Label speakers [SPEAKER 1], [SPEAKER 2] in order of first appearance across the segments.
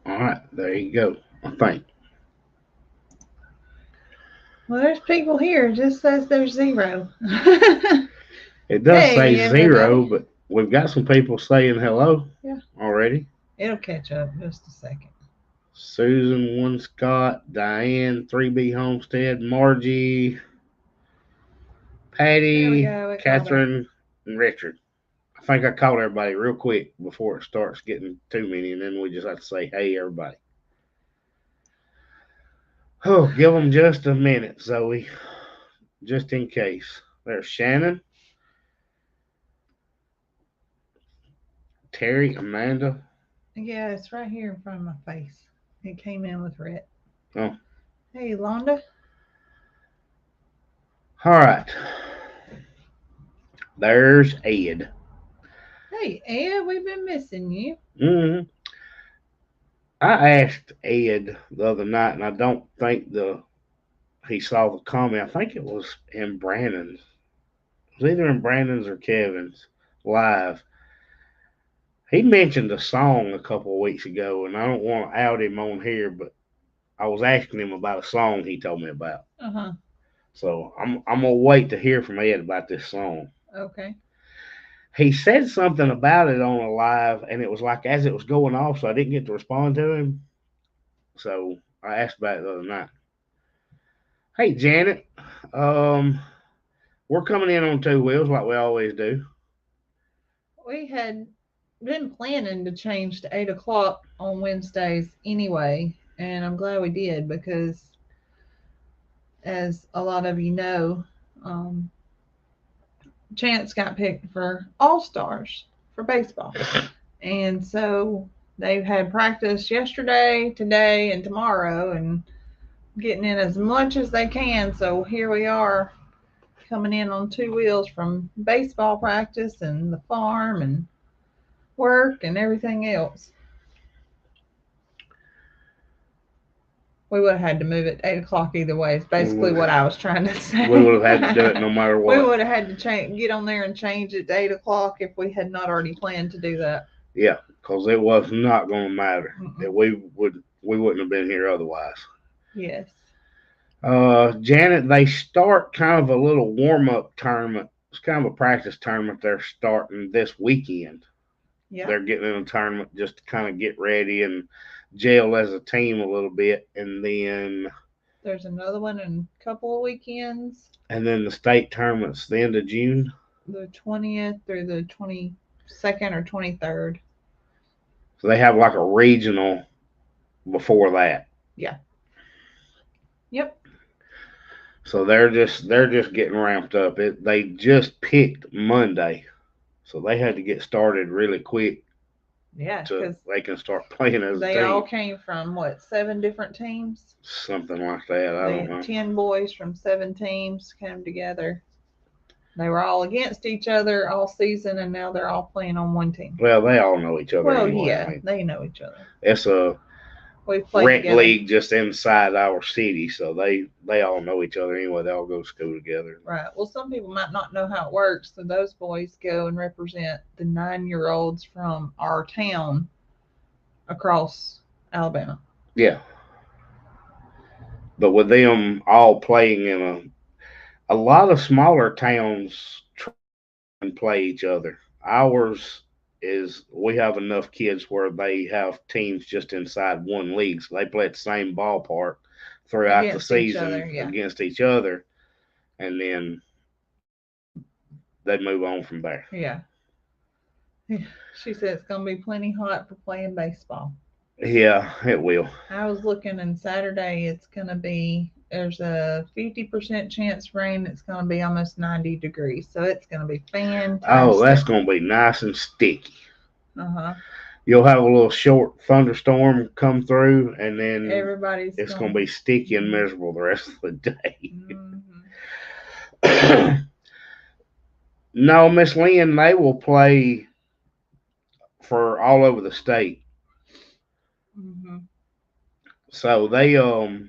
[SPEAKER 1] All right, there you go. I think
[SPEAKER 2] Well, there's people here. It just says there's 0.
[SPEAKER 1] it does say
[SPEAKER 2] Hey, everybody.
[SPEAKER 1] 0, but we've got some people saying hello
[SPEAKER 2] Yeah,
[SPEAKER 1] already.
[SPEAKER 2] it'll catch up just a second.
[SPEAKER 1] Susan, one Scott, Diane, 3B Homestead, Margie,
[SPEAKER 2] There we
[SPEAKER 1] Patty,
[SPEAKER 2] go. It called her.
[SPEAKER 1] Catherine, and Richard. I think I called everybody real quick before it starts getting too many, and then we just have to say, hey, everybody. Oh, give them just a minute, Zoe, just in case. There's Shannon, Terry, Amanda.
[SPEAKER 2] Yeah, it's right here in front of my face. It came in with Rett.
[SPEAKER 1] Oh,
[SPEAKER 2] Hey, Londa.
[SPEAKER 1] all right. There's Ed.
[SPEAKER 2] Hey, Ed, we've been missing you.
[SPEAKER 1] hmm I asked Ed the other night, and I don't think he saw the comment. I think it was in Brandon's. It was either in Brandon's or Kevin's live. He mentioned a song a couple of weeks ago, and I don't want to out him on here, but I was asking him about a song he told me about.
[SPEAKER 2] Uh huh.
[SPEAKER 1] So I'm gonna wait to hear from Ed about this song.
[SPEAKER 2] Okay.
[SPEAKER 1] He said something about it on a live, and it was like as it was going off, so I didn't get to respond to him. So I asked about it the other night. Hey Janet, um, we're coming in on two wheels like we always do.
[SPEAKER 2] We had been planning to change to 8 o'clock on Wednesdays anyway, and I'm glad we did because, as a lot of you know, um, Chance got picked for All Stars for baseball. And so they've had practice yesterday, today, and tomorrow, and getting in as much as they can. So here we are coming in on two wheels from baseball practice and the farm and work and everything else. We would have had to move at 8 o'clock either way. Is
[SPEAKER 1] We
[SPEAKER 2] basically
[SPEAKER 1] would
[SPEAKER 2] what I was trying to
[SPEAKER 1] we
[SPEAKER 2] say.
[SPEAKER 1] would have had to do it no matter
[SPEAKER 2] We
[SPEAKER 1] what.
[SPEAKER 2] would have had to get on there and change it to 8 o'clock if we had not already planned to do that.
[SPEAKER 1] Yeah, because it was not going to matter.
[SPEAKER 2] Mm-mm.
[SPEAKER 1] That we wouldn't have been here otherwise.
[SPEAKER 2] Yes.
[SPEAKER 1] Janet, they start kind of a little warm up tournament. It's kind of a practice tournament they're starting this weekend.
[SPEAKER 2] Yep.
[SPEAKER 1] They're getting in a tournament just to kind of get ready and gel as a team a little bit,
[SPEAKER 2] There's another one in a couple of weekends,
[SPEAKER 1] and then the state tournament's the end of June.
[SPEAKER 2] the 20th through the 22nd or 23rd.
[SPEAKER 1] So they have like a regional before that.
[SPEAKER 2] Yeah. Yep.
[SPEAKER 1] So they're just getting ramped up. They just picked Monday, so they had to get started really quick
[SPEAKER 2] Yeah,
[SPEAKER 1] to
[SPEAKER 2] because
[SPEAKER 1] they can start playing as a
[SPEAKER 2] they all
[SPEAKER 1] team.
[SPEAKER 2] came from what, 7 different teams?
[SPEAKER 1] Something like that. I
[SPEAKER 2] They
[SPEAKER 1] don't
[SPEAKER 2] had
[SPEAKER 1] know.
[SPEAKER 2] 10 boys from 7 teams came together. They were all against each other all season, and now they're all playing on one team.
[SPEAKER 1] Well, they all know each other
[SPEAKER 2] Well,
[SPEAKER 1] anyway. I
[SPEAKER 2] yeah,
[SPEAKER 1] mean,
[SPEAKER 2] they know each other.
[SPEAKER 1] it's a
[SPEAKER 2] We've played
[SPEAKER 1] rec
[SPEAKER 2] together.
[SPEAKER 1] league just inside our city, so they all know each other anyway. They all go to school together.
[SPEAKER 2] Right. Well, some people might not know how it works. So those boys go and represent the 9-year-olds from our town across Alabama.
[SPEAKER 1] Yeah, but with them all playing in a lot of smaller towns try and play each other. Ours is we have enough kids where they have teams just inside one league, so they play at the same ballpark throughout the
[SPEAKER 2] Against each other.
[SPEAKER 1] season
[SPEAKER 2] Yeah.
[SPEAKER 1] against each other, and then they move on from there.
[SPEAKER 2] Yeah. She said it's going to be plenty hot for playing baseball.
[SPEAKER 1] Yeah, it will.
[SPEAKER 2] I was looking, and Saturday it's going to be, there's a 50% chance rain. It's going to be almost 90 degrees. So it's going to be
[SPEAKER 1] Oh,
[SPEAKER 2] fantastic.
[SPEAKER 1] that's gonna be nice and sticky.
[SPEAKER 2] Uh huh.
[SPEAKER 1] You'll have a little short thunderstorm come through, and then
[SPEAKER 2] Everybody's
[SPEAKER 1] it's gonna
[SPEAKER 2] going
[SPEAKER 1] be sticky and
[SPEAKER 2] to.
[SPEAKER 1] miserable the rest of the day.
[SPEAKER 2] Mm-hmm.
[SPEAKER 1] No, Miss Lynn, they will play for all over the state.
[SPEAKER 2] Mm-hmm.
[SPEAKER 1] So they have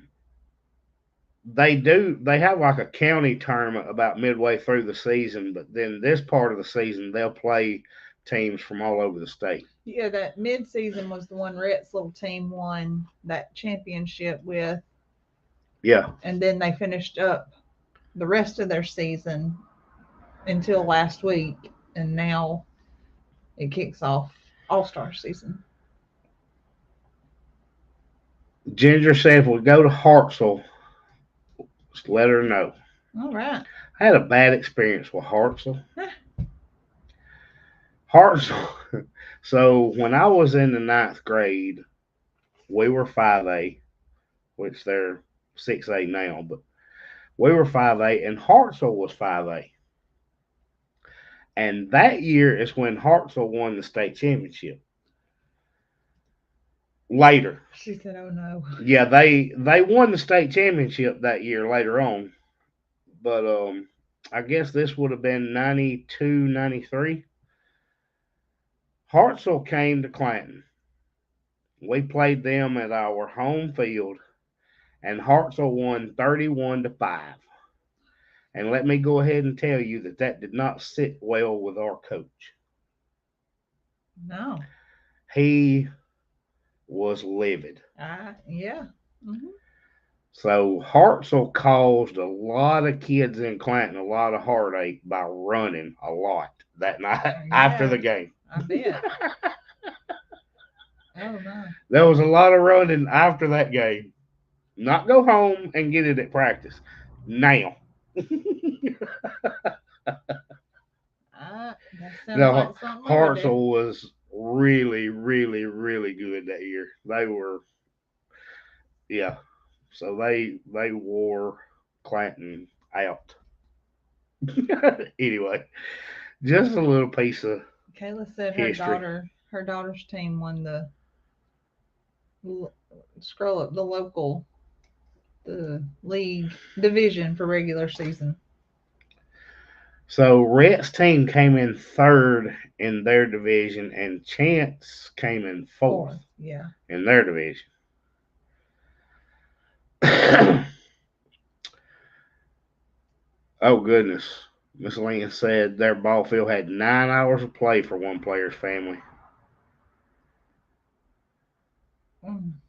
[SPEAKER 1] like a county tournament about midway through the season, but then this part of the season they'll play teams from all over the state.
[SPEAKER 2] Yeah, that mid-season was the one Rett's little team won that championship with,
[SPEAKER 1] Yeah.
[SPEAKER 2] and then they finished up the rest of their season until last week, and now it kicks off All-Star season.
[SPEAKER 1] Ginger said if we go to Hartselle, just let her know.
[SPEAKER 2] All right.
[SPEAKER 1] I had a bad experience with Hartselle. Hartselle. So when I was in the ninth grade, we were 5A, which they're 6A now, but we were 5A, and Hartselle was 5A. And that year is when Hartselle won the state championship. Later.
[SPEAKER 2] She said, "Oh no."
[SPEAKER 1] Yeah, they won the state championship that year later on. But I guess this would have been 92, 93. Hartselle came to Clanton. We played them at our home field, and Hartselle won 31-5. And let me go ahead and tell you that did not sit well with our coach.
[SPEAKER 2] No.
[SPEAKER 1] He was livid.
[SPEAKER 2] Yeah. Mm-hmm.
[SPEAKER 1] So Hartselle caused a lot of kids in Clanton a lot of heartache by running a lot that night after the game.
[SPEAKER 2] I bet. Oh no.
[SPEAKER 1] There was a lot of running after that game. Not go home and get it at practice. Now.
[SPEAKER 2] That sounds
[SPEAKER 1] No,
[SPEAKER 2] like something
[SPEAKER 1] Hartselle was really, really, really good that year. They were, yeah. So they wore Clanton out. Anyway, just a little piece of
[SPEAKER 2] Kayla said
[SPEAKER 1] history.
[SPEAKER 2] her daughter's team won the scroll up the league division for regular season.
[SPEAKER 1] So Rett's team came in third in their division, and Chance came in fourth
[SPEAKER 2] Yeah.
[SPEAKER 1] in their division. Oh goodness. Miss Lynn said their ball field had 9 hours of play for one player's family.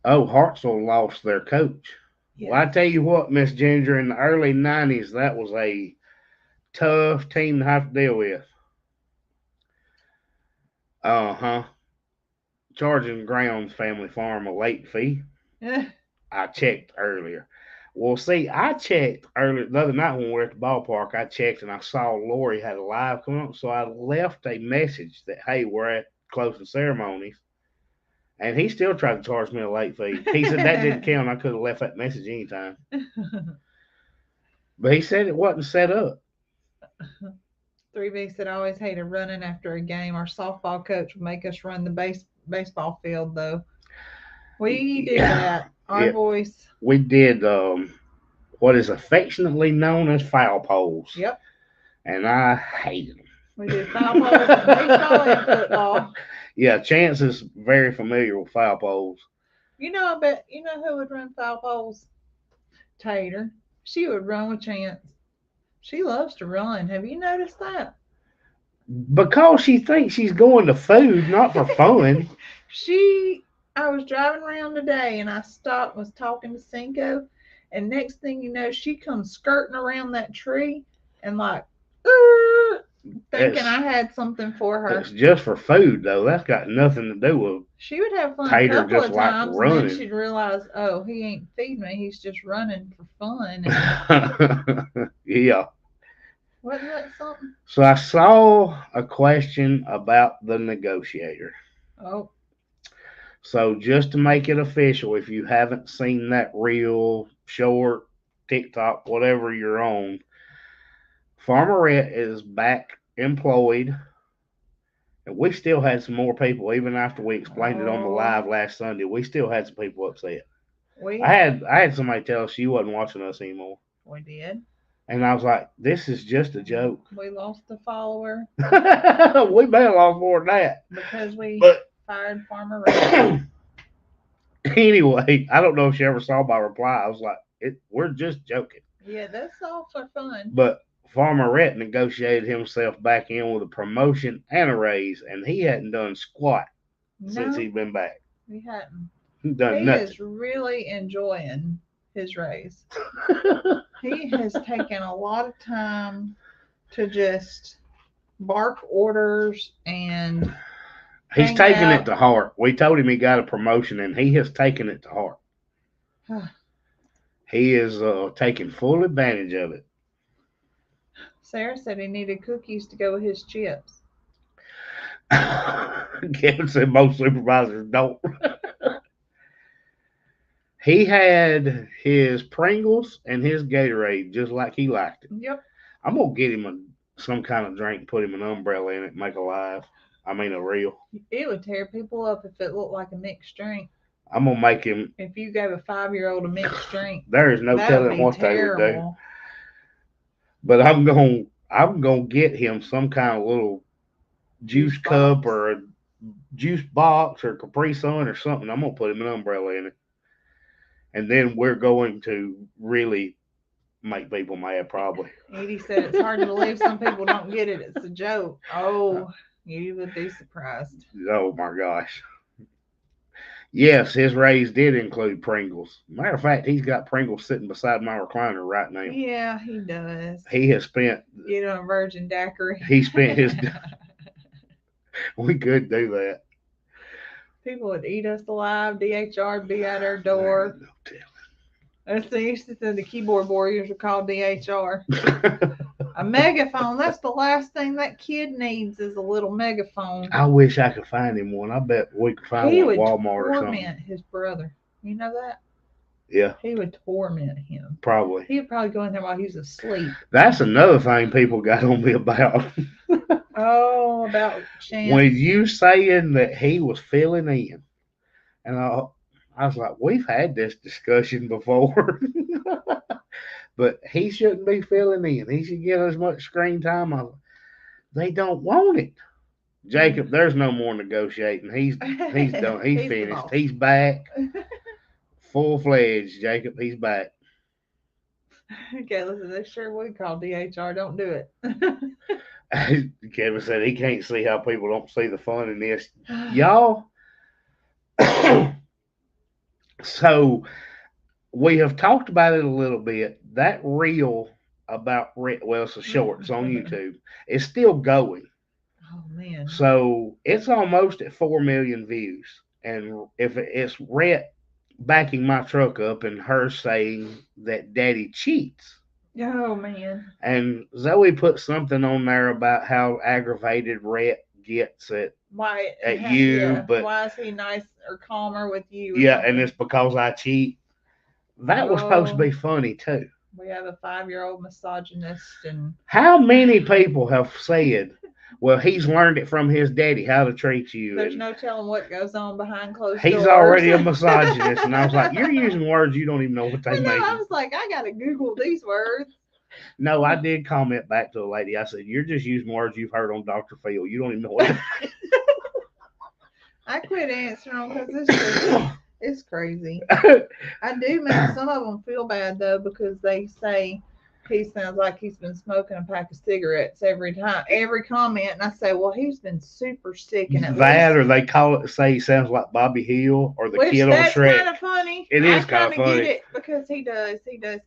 [SPEAKER 1] Oh, Hartselle lost their coach. Yeah. Well, I tell you what, Miss Ginger, in the early 90s, that was a tough team to have to deal with. Charging Grounds Family Farm a late fee. I checked earlier. Well, see, I checked earlier the other night when we were at the ballpark. I checked and I saw Lori had a live coming up, so I left a message that, hey, we're at closing ceremonies. And he still tried to charge me a late fee. He said that didn't count. I could have left that message anytime. But he said it wasn't set up.
[SPEAKER 2] 3B said, I always hated running after a game. Our softball coach would make us run the baseball field, though. We did that. Our boys.
[SPEAKER 1] We did what is affectionately known as foul poles.
[SPEAKER 2] Yep.
[SPEAKER 1] And I hated them.
[SPEAKER 2] We did foul poles, baseball, and football.
[SPEAKER 1] Yeah, Chance is very familiar with foul poles.
[SPEAKER 2] I bet you know who would run foul poles? Tater. She would run with Chance. She loves to run. Have you noticed that?
[SPEAKER 1] Because she thinks she's going to food, not for fun.
[SPEAKER 2] I was driving around today and I stopped, was talking to Cinco, and next thing you know, she comes skirting around that tree and thinking I had something for her.
[SPEAKER 1] It's just for food, though. That's got nothing to do with.
[SPEAKER 2] She would have fun
[SPEAKER 1] Tater
[SPEAKER 2] a couple
[SPEAKER 1] just
[SPEAKER 2] of times,
[SPEAKER 1] like running.
[SPEAKER 2] and then she'd realize, oh, he ain't feeding me. He's just running for fun.
[SPEAKER 1] Yeah.
[SPEAKER 2] Wasn't that something?
[SPEAKER 1] So I saw a question about the negotiator.
[SPEAKER 2] Oh.
[SPEAKER 1] So just to make it official, if you haven't seen that reel, short, TikTok, whatever you're on, Farmer Rett is back employed. And we still had some more people, even after we explained it on the live last Sunday. We still had some people upset. I had somebody tell us she wasn't watching us anymore.
[SPEAKER 2] We did.
[SPEAKER 1] And I was like, this is just a joke.
[SPEAKER 2] We lost a follower.
[SPEAKER 1] We may have lost more than that.
[SPEAKER 2] Because fired Farmer Rett.
[SPEAKER 1] Anyway, I don't know if she ever saw my reply. I was like, we're just joking.
[SPEAKER 2] Yeah, that's all for fun.
[SPEAKER 1] But Farmer Rett negotiated himself back in with a promotion and a raise, and he hadn't done squat since
[SPEAKER 2] No,
[SPEAKER 1] he's been back.
[SPEAKER 2] he hadn't.
[SPEAKER 1] He done
[SPEAKER 2] He
[SPEAKER 1] nothing.
[SPEAKER 2] is really enjoying his raise. He has taken a lot of time to just bark orders and
[SPEAKER 1] He's
[SPEAKER 2] hang
[SPEAKER 1] taken it
[SPEAKER 2] out.
[SPEAKER 1] to heart. We told him he got a promotion, and he has taken it to heart. He is taking full advantage of it.
[SPEAKER 2] Sarah said he needed cookies to go with his chips.
[SPEAKER 1] Kevin said most supervisors don't. He had his Pringles and his Gatorade just like he liked it.
[SPEAKER 2] Yep.
[SPEAKER 1] I'm gonna get him some kind of drink, put him an umbrella in it, make a live. I mean a real.
[SPEAKER 2] It would tear people up if it looked like a mixed drink.
[SPEAKER 1] I'm gonna make him.
[SPEAKER 2] If you gave a 5-year-old a mixed drink,
[SPEAKER 1] There is no
[SPEAKER 2] that would
[SPEAKER 1] telling
[SPEAKER 2] be
[SPEAKER 1] what they would do.
[SPEAKER 2] terrible.
[SPEAKER 1] But I'm gonna get him some kind of little juice cup
[SPEAKER 2] box.
[SPEAKER 1] or a juice box or Capri Sun or something. I'm gonna put him an umbrella in it, and then we're going to really make people mad. Probably.
[SPEAKER 2] Edie said it's hard to believe some people don't get it. It's a joke. Oh, you would be surprised.
[SPEAKER 1] Oh my gosh. Yes, his raise did include Pringles. Matter of fact, he's got Pringles sitting beside my recliner right now.
[SPEAKER 2] Yeah, he does.
[SPEAKER 1] He has spent.
[SPEAKER 2] Get on a virgin daiquiri.
[SPEAKER 1] He spent his. We could do that.
[SPEAKER 2] People would eat us alive. DHR would be at our door. That's the used to say the keyboard warriors are called DHR. A megaphone. That's the last thing that kid needs is a little megaphone.
[SPEAKER 1] I wish I could find him one. I bet we could find
[SPEAKER 2] He
[SPEAKER 1] one at
[SPEAKER 2] would
[SPEAKER 1] Walmart or something.
[SPEAKER 2] torment his brother. You know that?
[SPEAKER 1] Yeah,
[SPEAKER 2] He would torment him.
[SPEAKER 1] probably.
[SPEAKER 2] He would probably go in there while he was asleep.
[SPEAKER 1] That's another thing people got on me about.
[SPEAKER 2] Oh, about Chance.
[SPEAKER 1] When you saying that he was filling in, and I was like, we've had this discussion before. But he shouldn't be filling in. He should get as much screen time. They don't want it. Jacob, there's no more negotiating. He's done. He's finished. He's back. Full fledged, Jacob. He's back.
[SPEAKER 2] Okay, listen, they sure would call DHR. Don't do it.
[SPEAKER 1] Kevin said he can't see how people don't see the fun in this. Y'all. So we have talked about it a little bit. That reel about Rett, well, it's a short. It's on YouTube. It's still going.
[SPEAKER 2] Oh man.
[SPEAKER 1] So it's almost at 4 million views. And if it's Rett backing my truck up and her saying that daddy cheats.
[SPEAKER 2] Oh man.
[SPEAKER 1] And Zoe put something on there about how aggravated Rett gets at you,
[SPEAKER 2] yeah.
[SPEAKER 1] but
[SPEAKER 2] why is he nice or calmer with you?
[SPEAKER 1] Yeah, and it's because I cheat. That was supposed to be funny too.
[SPEAKER 2] We have a 5-year-old misogynist, and
[SPEAKER 1] how many people have said, "Well, he's learned it from his daddy how to treat you."
[SPEAKER 2] There's no telling what goes on behind closed
[SPEAKER 1] doors. He's already a misogynist, and I was like, "You're using words you don't even know what they mean."
[SPEAKER 2] I was like, I gotta Google these words.
[SPEAKER 1] No, I did comment back to the lady. I said, "You're just using words you've heard on Dr. Phil. You don't even know what."
[SPEAKER 2] I quit answering them because it's crazy. I do make some of them feel bad though because they say he sounds like he's been smoking a pack of cigarettes every comment, and I say, well, he's been super sick, and
[SPEAKER 1] or they say he sounds like Bobby Hill or the kid on Shrek.
[SPEAKER 2] That's kind of funny.
[SPEAKER 1] It is kind of funny.
[SPEAKER 2] Get it because he does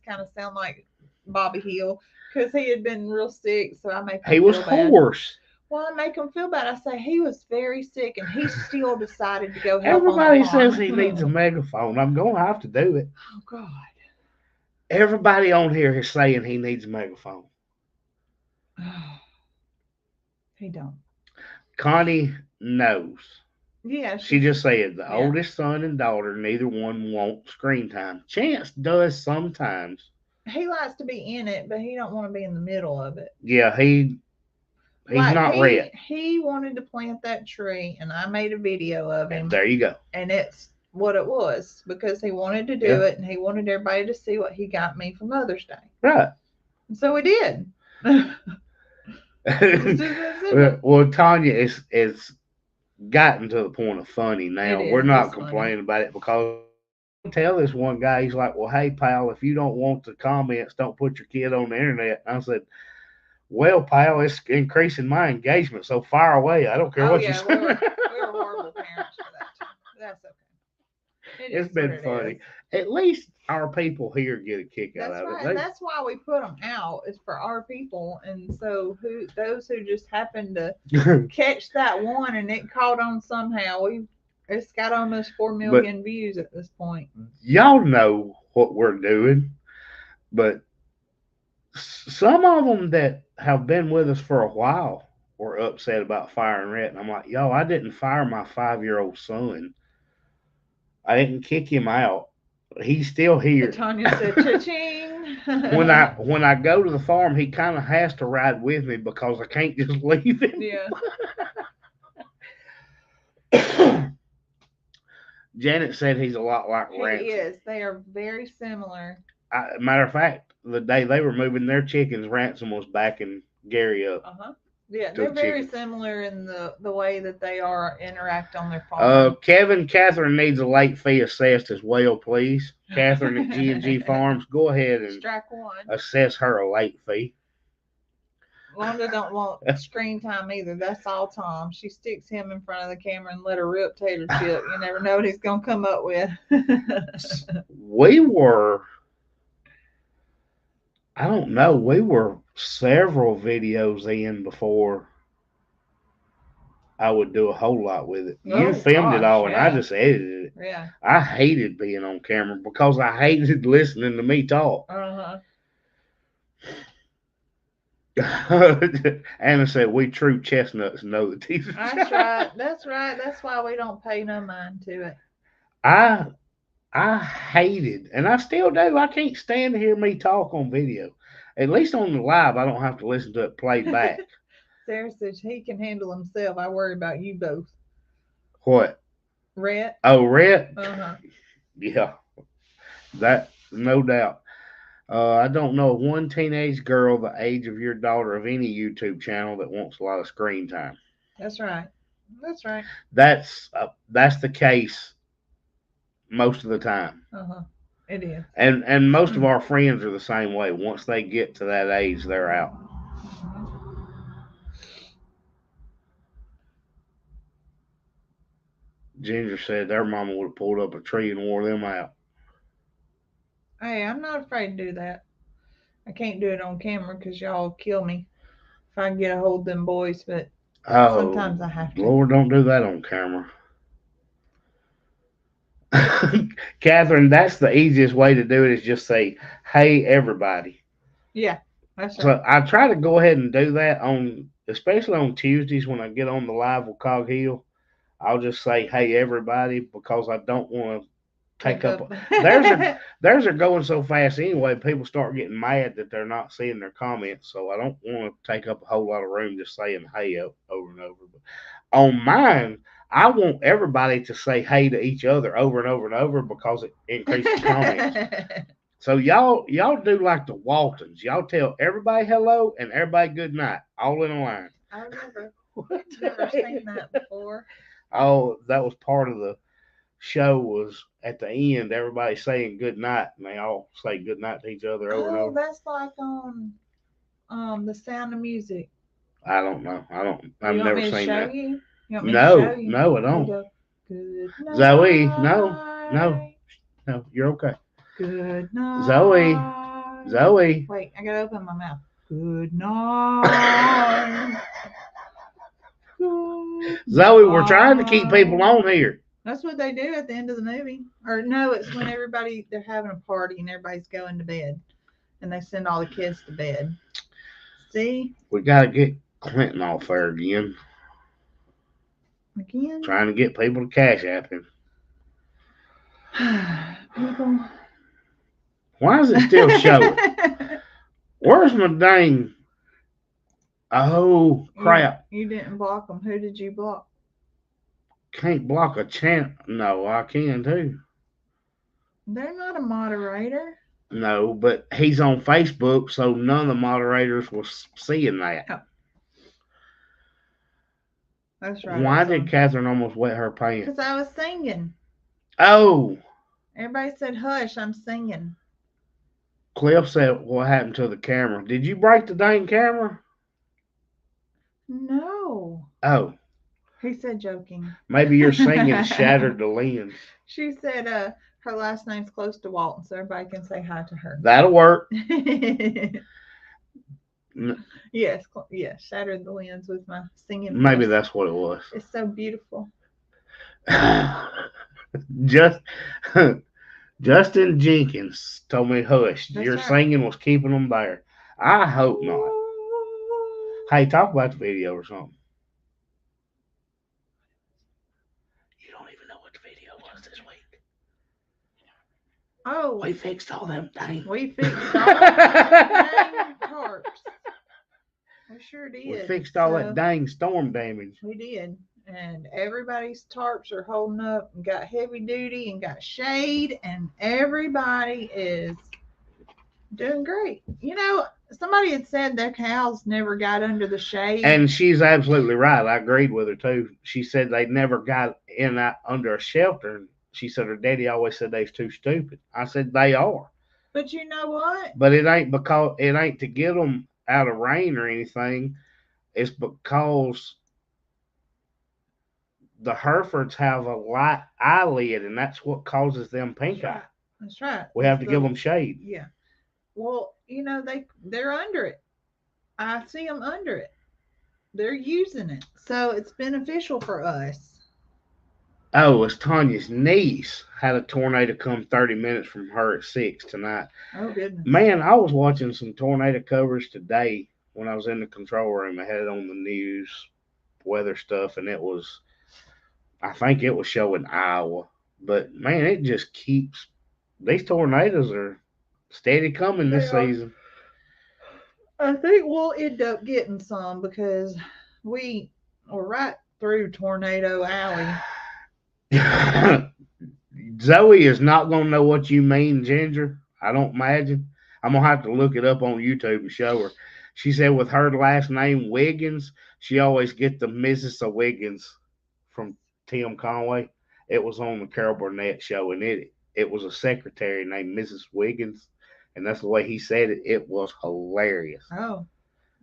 [SPEAKER 2] kind of sound like Bobby Hill because he had been real sick, so I make him
[SPEAKER 1] he was hoarse.
[SPEAKER 2] Well, I make him feel bad. I say he was very sick, and he still decided to go help.
[SPEAKER 1] Everybody says he needs a megaphone. I'm going to have to do it.
[SPEAKER 2] Oh God!
[SPEAKER 1] Everybody on here is saying he needs a megaphone.
[SPEAKER 2] He don't.
[SPEAKER 1] Connie knows.
[SPEAKER 2] Yeah,
[SPEAKER 1] she just said the oldest son and daughter, neither one want screen time. Chance does sometimes.
[SPEAKER 2] He likes to be in it, but he don't want to be in the middle of it.
[SPEAKER 1] Yeah, he's not Rett.
[SPEAKER 2] He wanted to plant that tree, and I made a video of him.
[SPEAKER 1] And there you go.
[SPEAKER 2] And it's what it was because he wanted to do it, and he wanted everybody to see what he got me for Mother's Day.
[SPEAKER 1] Right.
[SPEAKER 2] And so we did.
[SPEAKER 1] Well, Tanya, it's gotten to the point of funny now. We're not complaining about it because I tell this one guy, he's like, well, hey, pal, if you don't want the comments, don't put your kid on the internet. And I said, Well, pal, it's increasing my engagement, so fire away. I don't care
[SPEAKER 2] Oh
[SPEAKER 1] what you
[SPEAKER 2] yeah,
[SPEAKER 1] say.
[SPEAKER 2] we were horrible parents for that too. That's okay. It
[SPEAKER 1] It's
[SPEAKER 2] is what
[SPEAKER 1] been
[SPEAKER 2] it is.
[SPEAKER 1] funny. At least our people here get a kick out
[SPEAKER 2] That's
[SPEAKER 1] of it.
[SPEAKER 2] right, and that's why we put them out. Is for our people, and so who those who just happen to catch that one and it caught on somehow. It's got almost four
[SPEAKER 1] But
[SPEAKER 2] million views at this point.
[SPEAKER 1] y'all know what we're doing. But some of them that have been with us for a while were upset about firing Rhett. And I'm like, yo, I didn't fire my 5-year-old son. I didn't kick him out. He's still here.
[SPEAKER 2] Tanya said, "Cha-ching."
[SPEAKER 1] When I go to the farm, he kind of has to ride with me because I can't just leave
[SPEAKER 2] Yeah,
[SPEAKER 1] him. Janet said he's a lot like
[SPEAKER 2] he
[SPEAKER 1] Ransom.
[SPEAKER 2] is. They are very similar.
[SPEAKER 1] Matter of fact, the day they were moving their chickens, Ransom was backing Gary up
[SPEAKER 2] Uh huh. Yeah,
[SPEAKER 1] to
[SPEAKER 2] they're
[SPEAKER 1] the
[SPEAKER 2] very
[SPEAKER 1] chickens.
[SPEAKER 2] similar in the way that they are interact on their farm.
[SPEAKER 1] Catherine needs a late fee assessed as well, please. Catherine at G&G Farms, go ahead and
[SPEAKER 2] Strike one.
[SPEAKER 1] assess her a late fee.
[SPEAKER 2] Wanda don't want screen time either. That's all Tom. She sticks him in front of the camera and let her rip tater chip. You never know what he's gonna come up with.
[SPEAKER 1] We were, I don't know, we were several videos in before I would do a whole lot with it. You
[SPEAKER 2] Oh
[SPEAKER 1] filmed it
[SPEAKER 2] gosh,
[SPEAKER 1] all, and I
[SPEAKER 2] yeah,
[SPEAKER 1] just edited it.
[SPEAKER 2] yeah.
[SPEAKER 1] I hated being on camera because I hated listening to me talk.
[SPEAKER 2] Uh
[SPEAKER 1] Anna said, "We true chestnuts know the teaser."
[SPEAKER 2] huh. That's right. That's right. That's why we don't pay no mind to it.
[SPEAKER 1] I I hated, and I still do. I can't stand to hear me talk on video. At least on the live, I don't have to listen to it played back.
[SPEAKER 2] Sarah says he can handle himself. I worry about you both.
[SPEAKER 1] What?
[SPEAKER 2] Rhett.
[SPEAKER 1] Oh, Rhett?
[SPEAKER 2] Uh huh.
[SPEAKER 1] Yeah, that no doubt. I don't know one teenage girl the age of your daughter of any YouTube channel that wants a lot of screen time.
[SPEAKER 2] That's right. That's right.
[SPEAKER 1] That's the case most of the time.
[SPEAKER 2] Uh huh. It is.
[SPEAKER 1] And most of our friends are the same way. Once they get to that age, they're out. Ginger said their mama would have pulled up a tree and wore them out.
[SPEAKER 2] Hey, I'm not afraid to do that. I can't do it on camera because y'all kill me if I can get a hold of them boys, but
[SPEAKER 1] Oh,
[SPEAKER 2] sometimes I have to.
[SPEAKER 1] Lord, don't do that on camera. Catherine, that's the easiest way to do it is just say, hey, everybody.
[SPEAKER 2] Yeah, that's right.
[SPEAKER 1] So I try to go ahead and do that especially on Tuesdays when I get on the live with Cog Hill. I'll just say, hey, everybody, because I don't want to take up. Theirs are going so fast anyway, people start getting mad that they're not seeing their comments. So I don't want to take up a whole lot of room just saying hey over and over. But on mine, I want everybody to say hey to each other over and over and over because it increases comments. So y'all do like the Waltons. Y'all tell everybody hello and everybody good night, all in a line.
[SPEAKER 2] I've never seen that before.
[SPEAKER 1] Oh, that was part of the show was at the end, everybody saying good night, and they all say good night to each other over and
[SPEAKER 2] Oh,
[SPEAKER 1] over.
[SPEAKER 2] that's like on The Sound of Music.
[SPEAKER 1] I don't know. I've
[SPEAKER 2] You want
[SPEAKER 1] never
[SPEAKER 2] me to
[SPEAKER 1] seen
[SPEAKER 2] show
[SPEAKER 1] that.
[SPEAKER 2] you? You want me to show
[SPEAKER 1] No,
[SPEAKER 2] you?
[SPEAKER 1] no, I
[SPEAKER 2] You
[SPEAKER 1] don't.
[SPEAKER 2] go, good
[SPEAKER 1] Zoe, no, no,
[SPEAKER 2] night.
[SPEAKER 1] no, you're okay.
[SPEAKER 2] Good
[SPEAKER 1] Zoe,
[SPEAKER 2] night.
[SPEAKER 1] Zoe.
[SPEAKER 2] Wait, I gotta open my mouth. Good night. Good
[SPEAKER 1] Zoe, we're trying to keep people on here.
[SPEAKER 2] That's what they do at the end of the movie. Or no, it's when they're having a party and everybody's going to bed, and they send all the kids to bed. See?
[SPEAKER 1] We got to get Clinton off there again.
[SPEAKER 2] Again?
[SPEAKER 1] Trying to get people to cash app him.
[SPEAKER 2] People.
[SPEAKER 1] Why is it still showing? Where's my dang? Oh crap!
[SPEAKER 2] You didn't block them. Who did you block?
[SPEAKER 1] Can't block a channel. No, I can too.
[SPEAKER 2] They're not a moderator.
[SPEAKER 1] No, but he's on Facebook, so none of the moderators was seeing that.
[SPEAKER 2] Oh. That's right.
[SPEAKER 1] Why did Catherine almost wet her pants?
[SPEAKER 2] Because I was singing.
[SPEAKER 1] Oh.
[SPEAKER 2] Everybody said, hush, I'm singing.
[SPEAKER 1] Cliff said, what happened to the camera? Did you break the dang camera?
[SPEAKER 2] No.
[SPEAKER 1] Oh,
[SPEAKER 2] He said joking.
[SPEAKER 1] maybe your singing shattered the lens.
[SPEAKER 2] She said her last name's close to Walton, so everybody can say hi to her.
[SPEAKER 1] That'll work.
[SPEAKER 2] Yes, yes, shattered the lens with my singing
[SPEAKER 1] Maybe
[SPEAKER 2] voice.
[SPEAKER 1] that's what it was.
[SPEAKER 2] It's so beautiful.
[SPEAKER 1] Just Justin Jenkins told me, hush,
[SPEAKER 2] That's
[SPEAKER 1] your
[SPEAKER 2] right.
[SPEAKER 1] singing was keeping them there. I hope not. Hey, talk about the video or something. You don't even know what the video was this week.
[SPEAKER 2] Oh,
[SPEAKER 1] We fixed all them things.
[SPEAKER 2] we fixed all dang tarps. We sure did.
[SPEAKER 1] We fixed all that dang storm damage.
[SPEAKER 2] We did. And everybody's tarps are holding up and got heavy duty and got shade, and everybody is doing great. You know, somebody had said their cows never got under the shade.
[SPEAKER 1] And she's absolutely right. I agreed with her too. She said they never got in under a shelter. She said her daddy always said they was too stupid. I said they are.
[SPEAKER 2] But you know what?
[SPEAKER 1] But it ain't because it ain't to get them out of rain or anything. It's because the Herefords have a light eyelid, and that's what causes them pink eye.
[SPEAKER 2] That's right.
[SPEAKER 1] We have to give them shade.
[SPEAKER 2] Yeah. Well, you know they're under it. I see them under it. They're using it, so it's beneficial for us.
[SPEAKER 1] Oh, it's Tanya's niece had a tornado come 30 minutes from her at 6 tonight.
[SPEAKER 2] Oh, goodness.
[SPEAKER 1] Man, I was watching some tornado coverage today when I was in the control room. I had it on the news, weather stuff, and I think it was showing Iowa. But, man, it just keeps, these tornadoes are steady coming this season.
[SPEAKER 2] I think we'll end up getting some because we are right through Tornado Alley.
[SPEAKER 1] Zoe is not going to know what you mean, Ginger. I don't imagine. I'm going to have to look it up on YouTube and show her. She said with her last name, Wiggins, she always gets the Mrs. Wiggins from Tim Conway. It was on the Carol Burnett show, and it was a secretary named Mrs. Wiggins, and that's the way he said it. It was hilarious.
[SPEAKER 2] Oh.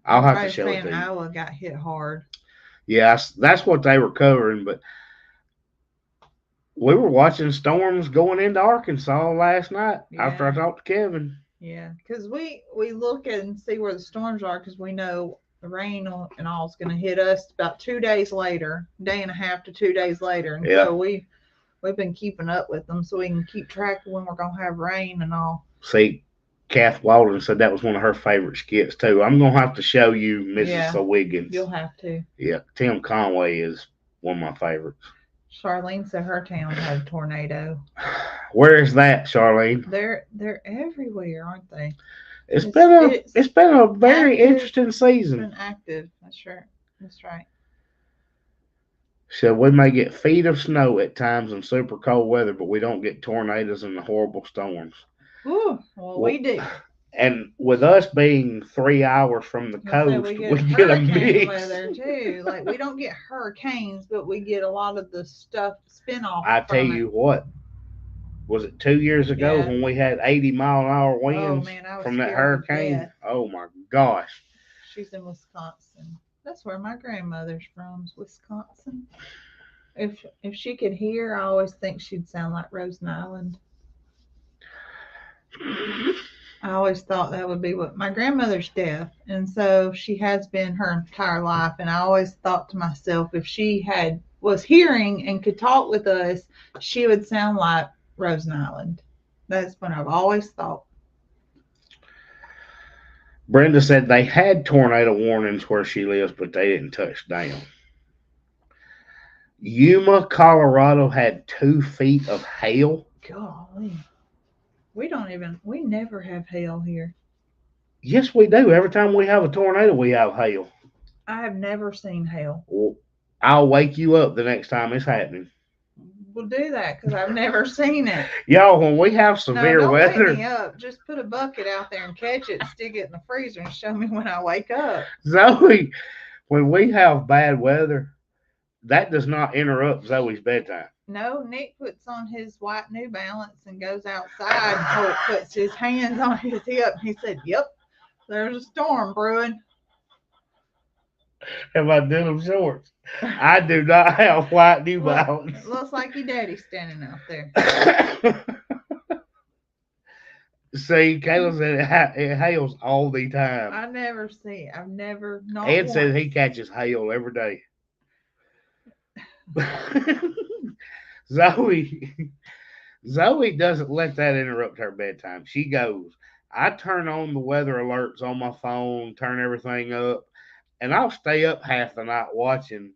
[SPEAKER 1] I'll have to show it to you.
[SPEAKER 2] Iowa got hit hard.
[SPEAKER 1] Yes, that's what they were covering, but we were watching storms going into Arkansas last night after I talked to Kevin.
[SPEAKER 2] Yeah, because we look and see where the storms are because we know the rain and all is going to hit us about 2 days later, day and a half to 2 days later. And so we've been keeping up with them so we can keep track of when we're going to have rain and all.
[SPEAKER 1] See, Kath Walden said that was one of her favorite skits too. I'm going to have to show you Mrs. Wiggins.
[SPEAKER 2] You'll have to.
[SPEAKER 1] Yeah, Tim Conway is one of my favorites.
[SPEAKER 2] Charlene said her town had a tornado.
[SPEAKER 1] Where is that, Charlene?
[SPEAKER 2] They're everywhere, aren't they?
[SPEAKER 1] It's been a very interesting season.
[SPEAKER 2] It's been active. That's right. That's right.
[SPEAKER 1] So we may get feet of snow at times in super cold weather, but we don't get tornadoes and the horrible storms.
[SPEAKER 2] Ooh, well, we do.
[SPEAKER 1] And with us being 3 hours from the coast, we get a mix.
[SPEAKER 2] Weather too. Like we don't get hurricanes, but we get a lot of the stuff spin-off.
[SPEAKER 1] I tell you what, was it 2 years ago when we had 80-mile-an-hour winds from that hurricane? Oh my gosh!
[SPEAKER 2] She's in Wisconsin. That's where my grandmother's from, Wisconsin. If she could hear, I always think she'd sound like Rosen Island. I always thought that would be what my grandmother's deaf, and so she has been her entire life. And I always thought to myself, if she was hearing and could talk with us, she would sound like Rosen Island. That's what I've always thought.
[SPEAKER 1] Brenda said they had tornado warnings where she lives, but they didn't touch down. Yuma, Colorado had 2 feet of hail.
[SPEAKER 2] Golly. We never have hail here.
[SPEAKER 1] Yes, we do. Every time we have a tornado, we have hail.
[SPEAKER 2] I have never seen hail.
[SPEAKER 1] Well, I'll wake you up the next time it's happening.
[SPEAKER 2] We'll do that because I've never seen it.
[SPEAKER 1] Y'all, when we have severe weather.
[SPEAKER 2] Wake me up. Just put a bucket out there and catch it, stick it in the freezer, and show me when I wake up.
[SPEAKER 1] Zoe, when we have bad weather, that does not interrupt Zoe's bedtime.
[SPEAKER 2] No, Nick puts on his white New Balance and goes outside and puts his hands on his hip. He said, "Yep, there's a storm brewing."
[SPEAKER 1] and my denim shorts. I do not have white New Balance.
[SPEAKER 2] Looks like your daddy standing out there.
[SPEAKER 1] See, Kayla said it hails all the time.
[SPEAKER 2] I've never, not
[SPEAKER 1] Ed
[SPEAKER 2] once.
[SPEAKER 1] says he catches hail every day. Zoe Zoe doesn't let that interrupt her bedtime. She goes, I turn on the weather alerts on my phone, turn everything up, and I'll stay up half the night watching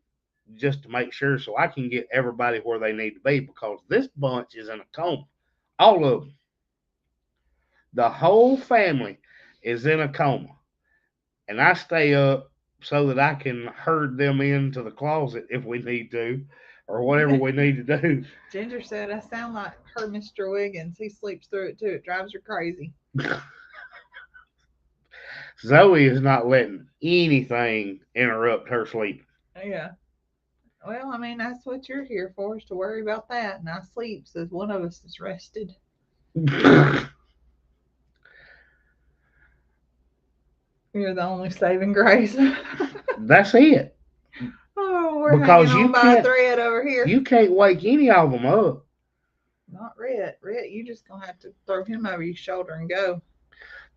[SPEAKER 1] just to make sure so I can get everybody where they need to be because this bunch is in a coma. All of them. The whole family is in a coma. And I stay up so that I can herd them into the closet if we need to or whatever we need to do.
[SPEAKER 2] Ginger said, I sound like her Mr. Wiggins. He sleeps through it too. It drives her crazy.
[SPEAKER 1] Zoe is not letting anything interrupt her sleep.
[SPEAKER 2] Yeah. Well, I mean, that's what you're here for, is to worry about that. And I sleep so one of us is rested. You're the only saving grace.
[SPEAKER 1] That's it.
[SPEAKER 2] Oh, we're
[SPEAKER 1] Because
[SPEAKER 2] hanging on by a thread over here.
[SPEAKER 1] You can't wake any of them up.
[SPEAKER 2] Not Rett. Rett, you just gonna have to throw him over your shoulder and go.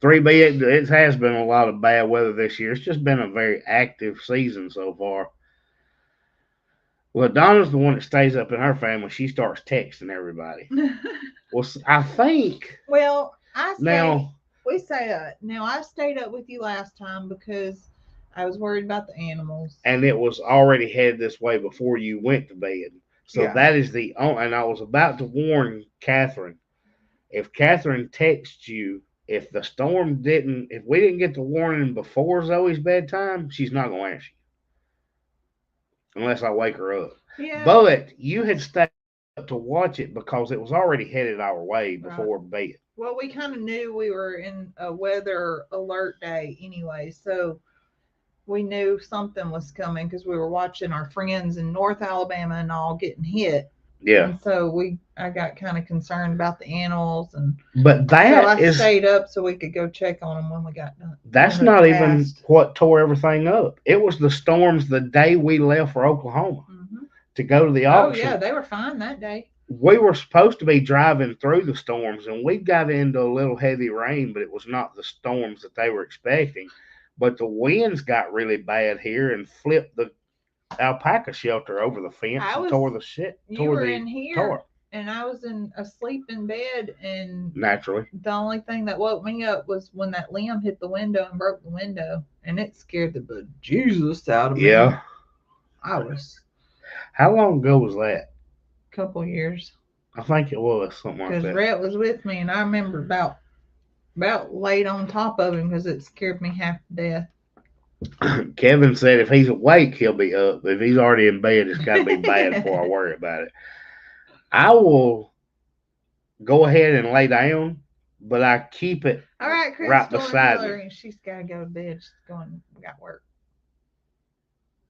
[SPEAKER 1] 3B, it has been a lot of bad weather this year. It's just been a very active season so far. Well, Donna's the one that stays up in her family. She starts texting everybody. Well, I think.
[SPEAKER 2] Well, I say
[SPEAKER 1] now
[SPEAKER 2] we say that. Now I stayed up with you last time because I was worried about the animals,
[SPEAKER 1] and it was already headed this way before you went to bed. So
[SPEAKER 2] Yeah.
[SPEAKER 1] that is the only. And I was about to warn Catherine. If Catherine texts you, if we didn't get the warning before Zoe's bedtime, she's not going to answer you unless I wake her up.
[SPEAKER 2] Yeah.
[SPEAKER 1] But you had stayed up to watch it because it was already headed our way before bed.
[SPEAKER 2] Well, we kind of knew we were in a weather alert day anyway, so we knew something was coming because we were watching our friends in North Alabama and all getting hit.
[SPEAKER 1] Yeah.
[SPEAKER 2] And so I got kind of concerned about the animals, and
[SPEAKER 1] but
[SPEAKER 2] so I stayed up so we could go check on them when we got done.
[SPEAKER 1] That's not even what tore everything up. It was the storms the day we left for Oklahoma to go to the auction.
[SPEAKER 2] Oh yeah, they were fine that day.
[SPEAKER 1] We were supposed to be driving through the storms, and we got into a little heavy rain, but it was not the storms that they were expecting. But the winds got really bad here and flipped the alpaca shelter over the fence and tore the shit.
[SPEAKER 2] You were in here, and I was asleep in bed, and
[SPEAKER 1] naturally,
[SPEAKER 2] the only thing that woke me up was when that limb hit the window and broke the window, and it scared the bejesus out of me.
[SPEAKER 1] Yeah,
[SPEAKER 2] I was.
[SPEAKER 1] How long ago was that?
[SPEAKER 2] A couple years.
[SPEAKER 1] I think it was something like that.
[SPEAKER 2] Because Rett was with me, and I remember about laid on top of him because it scared me half to death.
[SPEAKER 1] Kevin said if he's awake, he'll be up. If he's already in bed, it's got to be bad before I worry about it. I will go ahead and lay down, but I keep it
[SPEAKER 2] all right, Chris,
[SPEAKER 1] right beside me.
[SPEAKER 2] She's got to go to bed. She's going. We got work.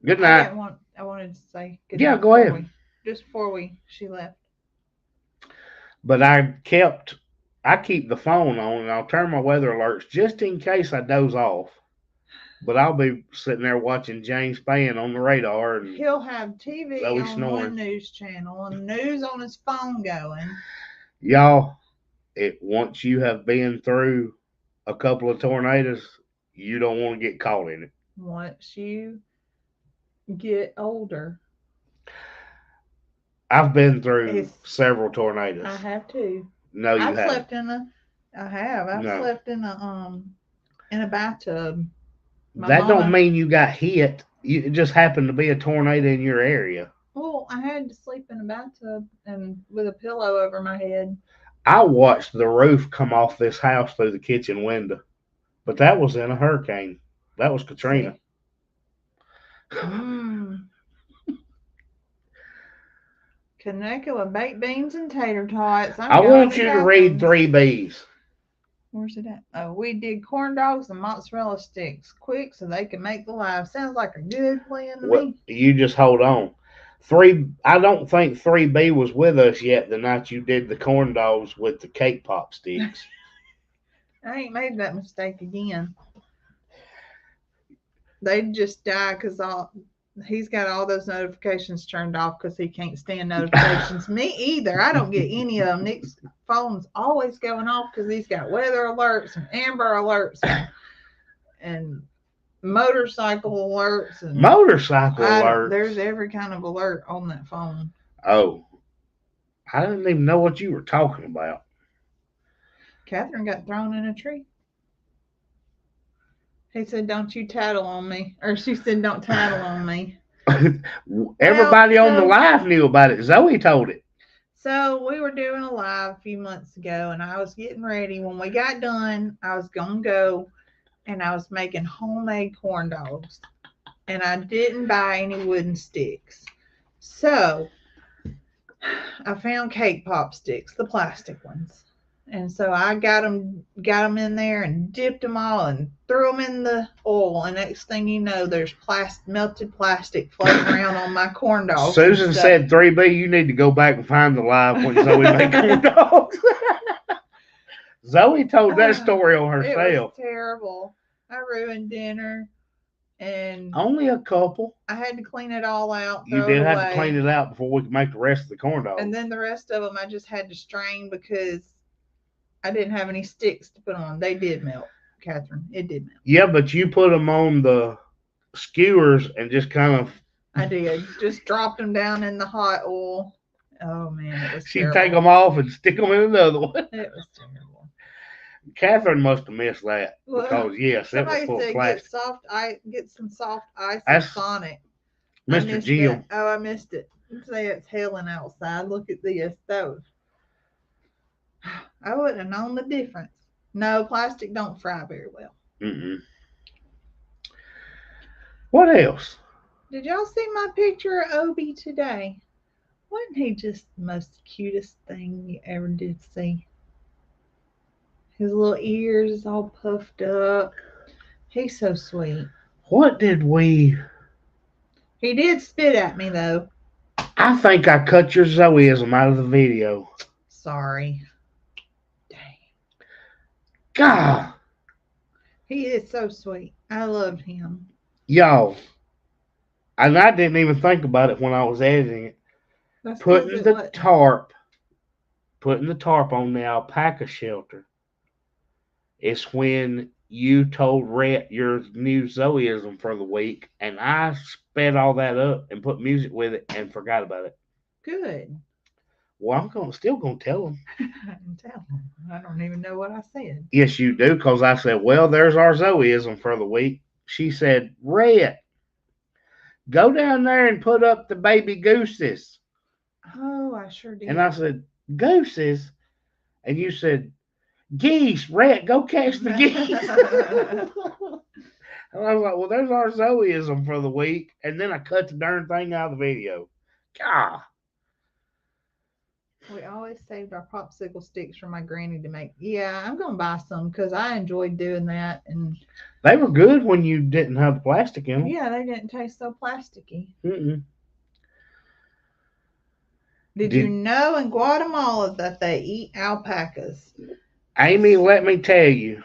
[SPEAKER 1] Good night.
[SPEAKER 2] I wanted to say good
[SPEAKER 1] night. Yeah, go ahead.
[SPEAKER 2] Just before she left.
[SPEAKER 1] But I keep the phone on, and I'll turn my weather alerts just in case I doze off. But I'll be sitting there watching James Spann on the radar. And
[SPEAKER 2] he'll have TV on one news channel and news on his phone going.
[SPEAKER 1] Y'all, once you have been through a couple of tornadoes, you don't want to get caught in it.
[SPEAKER 2] Once you get older.
[SPEAKER 1] I've been through several tornadoes.
[SPEAKER 2] I have too.
[SPEAKER 1] No, you haven't.
[SPEAKER 2] I've slept in a bathtub.
[SPEAKER 1] That don't mean you got hit. It just happened to be a tornado in your area.
[SPEAKER 2] Well, I had to sleep in a bathtub and with a pillow over my head.
[SPEAKER 1] I watched the roof come off this house through the kitchen window, but that was in a hurricane. That was Katrina.
[SPEAKER 2] Connected with baked beans and tater tots.
[SPEAKER 1] I want you to read 3Bs.
[SPEAKER 2] Where's it at? Oh, we did corn dogs and mozzarella sticks quick so they can make the live. Sounds like a good plan to me.
[SPEAKER 1] You just hold on. I don't think 3B was with us yet the night you did the corn dogs with the cake pop sticks.
[SPEAKER 2] I ain't made that mistake again. They just die because he's got all those notifications turned off because he can't stand notifications. Me either. I don't get any of them. Nick's phone's always going off because he's got weather alerts and Amber alerts and motorcycle alerts and
[SPEAKER 1] Motorcycle
[SPEAKER 2] there's
[SPEAKER 1] alerts.
[SPEAKER 2] every kind of alert on that phone.
[SPEAKER 1] Oh, I didn't even know what you were talking about.
[SPEAKER 2] Catherine got thrown in a tree. He said, "Don't you tattle on me," or she said, "Don't tattle on me." Well,
[SPEAKER 1] Everybody on the live knew about it. Zoe told it.
[SPEAKER 2] so we were doing a live a few months ago, and I was getting ready. When we got done, I was gonna go, and I was making homemade corn dogs, and I didn't buy any wooden sticks. So I found cake pop sticks, the plastic ones. And so I got them in there and dipped them all and threw them in the oil. And next thing you know, there's melted plastic floating around on my corn dogs.
[SPEAKER 1] Susan said, 3B, you need to go back and find the live when Zoe made corn dogs. Zoe told that story on herself.
[SPEAKER 2] It was terrible. I ruined dinner. And
[SPEAKER 1] only a couple.
[SPEAKER 2] I had to clean it all out.
[SPEAKER 1] You did have to clean it out before we could make the rest of the corn dogs.
[SPEAKER 2] And then the rest of them I just had to strain because I didn't have any sticks to put on. They did melt, Catherine. It did melt.
[SPEAKER 1] Yeah, but you put them on the skewers and just kind of.
[SPEAKER 2] I did. Just dropped them down in the hot oil. Oh, man, it was
[SPEAKER 1] She'd
[SPEAKER 2] terrible.
[SPEAKER 1] take them off and stick them in another one.
[SPEAKER 2] It was terrible.
[SPEAKER 1] Catherine must have missed that because, yes, it was full of plastic.
[SPEAKER 2] Get some soft ice on it.
[SPEAKER 1] Mr. Jim.
[SPEAKER 2] Oh, I missed it. Say it's hailing outside. Look at this. I wouldn't have known the difference. No, plastic don't fry very well.
[SPEAKER 1] Mm-mm. What else?
[SPEAKER 2] Did y'all see my picture of Obi today? Wasn't he just the most cutest thing you ever did see? His little ears all puffed up. He's so sweet.
[SPEAKER 1] What did we...
[SPEAKER 2] He did spit at me, though.
[SPEAKER 1] I think I cut your Zoeism out of the video.
[SPEAKER 2] Sorry.
[SPEAKER 1] God.
[SPEAKER 2] He is so sweet. I loved him.
[SPEAKER 1] Y'all. And I didn't even think about it when I was editing it. Putting the tarp on the alpaca shelter is when you told Rett your new Zoeism for the week, and I sped all that up and put music with it and forgot about it.
[SPEAKER 2] Good.
[SPEAKER 1] Well, I'm still gonna tell him.
[SPEAKER 2] I can tell him. I don't even know what I said.
[SPEAKER 1] Yes, you do, because I said, well, there's our Zoeism for the week. She said, Rett, go down there and put up the baby gooses.
[SPEAKER 2] Oh, I sure did.
[SPEAKER 1] And I said, gooses? And you said, geese, Rett, go catch the geese. And I was like, well, there's our Zoeism for the week. And then I cut the darn thing out of the video. God.
[SPEAKER 2] We always saved our popsicle sticks for my granny to make. Yeah, I'm going to buy some because I enjoyed doing that. And
[SPEAKER 1] they were good when you didn't have plastic in them.
[SPEAKER 2] Yeah, they didn't taste so plasticky.
[SPEAKER 1] Mm-mm.
[SPEAKER 2] Did you know in Guatemala that they eat alpacas?
[SPEAKER 1] Amy, let me tell you,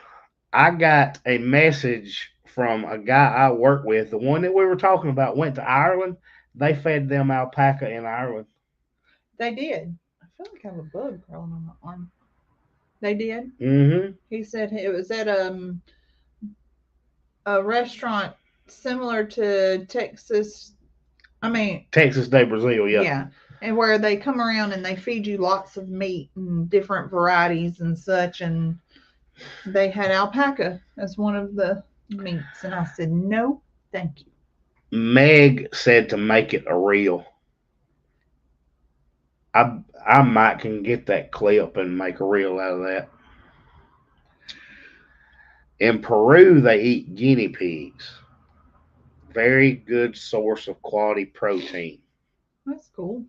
[SPEAKER 1] I got a message from a guy I work with. The one that we were talking about went to Ireland. They fed them alpaca in Ireland.
[SPEAKER 2] They did. I feel like I have a bug crawling on my arm. They did?
[SPEAKER 1] Mm-hmm.
[SPEAKER 2] He said it was at a restaurant similar to Texas
[SPEAKER 1] de Brazil, yeah.
[SPEAKER 2] Yeah. And where they come around and they feed you lots of meat and different varieties and such. And they had alpaca as one of the meats. And I said, no, thank you.
[SPEAKER 1] Meg said to make it a reel. I might can get that clip and make a reel out of that. In Peru, they eat guinea pigs. Very good source of quality protein.
[SPEAKER 2] That's cool.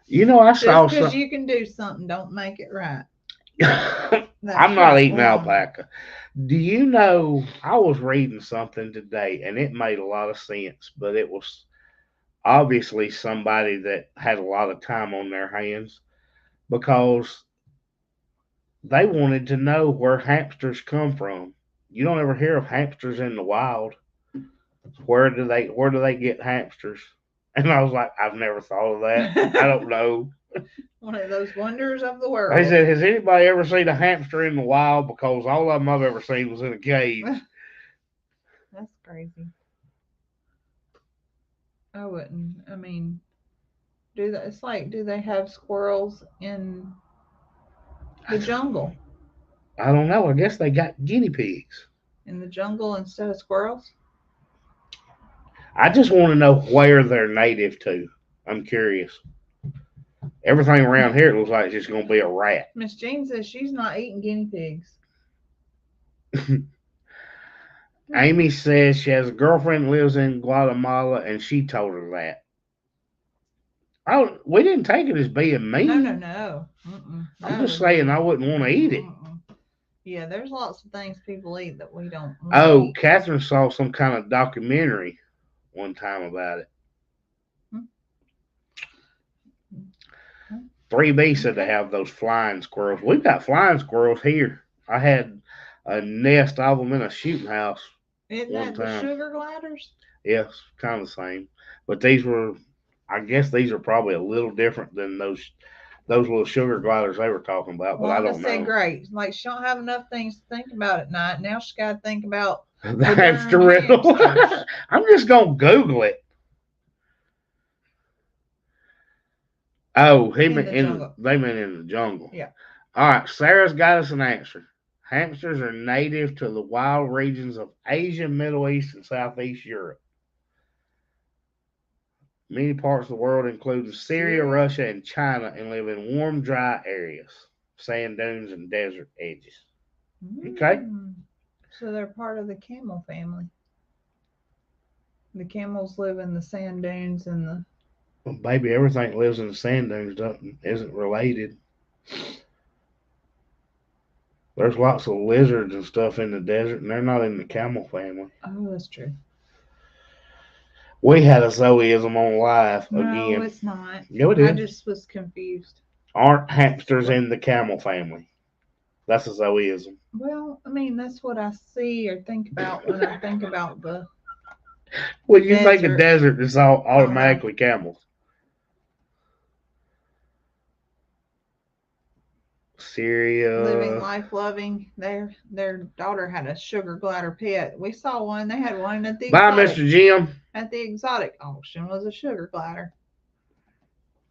[SPEAKER 1] You know, I saw
[SPEAKER 2] just because you can do something, don't make it right.
[SPEAKER 1] I'm not eating alpaca. Do you know, I was reading something today, and it made a lot of sense, but it was obviously somebody that had a lot of time on their hands, because they wanted to know where hamsters come from. You don't ever hear of hamsters in the wild. Where do they get hamsters? And I was like, I've never thought of that. I don't know.
[SPEAKER 2] One of those wonders of the
[SPEAKER 1] They
[SPEAKER 2] world.
[SPEAKER 1] said, has anybody ever seen a hamster in the wild? Because all of them I've ever seen was in a cage.
[SPEAKER 2] That's crazy. I wouldn't. I mean, do that. It's like, do they have squirrels in the jungle?
[SPEAKER 1] I don't know. I guess they got guinea pigs.
[SPEAKER 2] In the jungle instead of squirrels?
[SPEAKER 1] I just want to know where they're native to. I'm curious. Everything around here looks like it's just going to be a rat.
[SPEAKER 2] Miss Jean says she's not eating guinea pigs.
[SPEAKER 1] Amy says she has a girlfriend who lives in Guatemala, and she told her that. Oh, we didn't take it as being mean.
[SPEAKER 2] No.
[SPEAKER 1] I'm just saying I wouldn't want to eat it.
[SPEAKER 2] Yeah, there's lots of things people eat that we don't want
[SPEAKER 1] Oh,
[SPEAKER 2] to eat.
[SPEAKER 1] Catherine saw some kind of documentary one time about it. 3B said they have those flying squirrels. We've got flying squirrels here. I had a nest of them in a shooting house
[SPEAKER 2] Isn't
[SPEAKER 1] one
[SPEAKER 2] that the
[SPEAKER 1] time.
[SPEAKER 2] sugar gliders?
[SPEAKER 1] Yes, kind of the same. But these were, I guess these are probably a little different than those little sugar gliders they were talking about. But I
[SPEAKER 2] Wanda
[SPEAKER 1] don't
[SPEAKER 2] said,
[SPEAKER 1] know.
[SPEAKER 2] great. Like, she don't have enough things to think about at night. Now she got to think about
[SPEAKER 1] The hamster riddle. I'm just gonna Google it. Oh, they meant in the jungle.
[SPEAKER 2] Yeah.
[SPEAKER 1] All right, Sarah's got us an answer. Hamsters are native to the wild regions of Asia, Middle East, and Southeast Europe. Many parts of the world, including Syria, Russia, and China, and live in warm, dry areas, sand dunes, and desert edges. Okay.
[SPEAKER 2] So they're part of the camel family. The camels live in the sand dunes and the.
[SPEAKER 1] Well, baby, everything that lives in the sand dunes isn't related. There's lots of lizards and stuff in the desert, and they're not in the camel family.
[SPEAKER 2] Oh, that's true.
[SPEAKER 1] We had a Zoeism on live again.
[SPEAKER 2] No, it's not.
[SPEAKER 1] No, it is.
[SPEAKER 2] I just was confused.
[SPEAKER 1] Aren't hamsters in the camel family? That's a Zoeism.
[SPEAKER 2] Well, I mean, that's what I see or think about when I think about the.
[SPEAKER 1] When you think of desert, it's all automatically camels. Syria.
[SPEAKER 2] Living life, loving. Their daughter had a sugar glider pet. We saw one. They had one at the
[SPEAKER 1] Bye, Mr. Jim.
[SPEAKER 2] At the exotic auction was a sugar glider.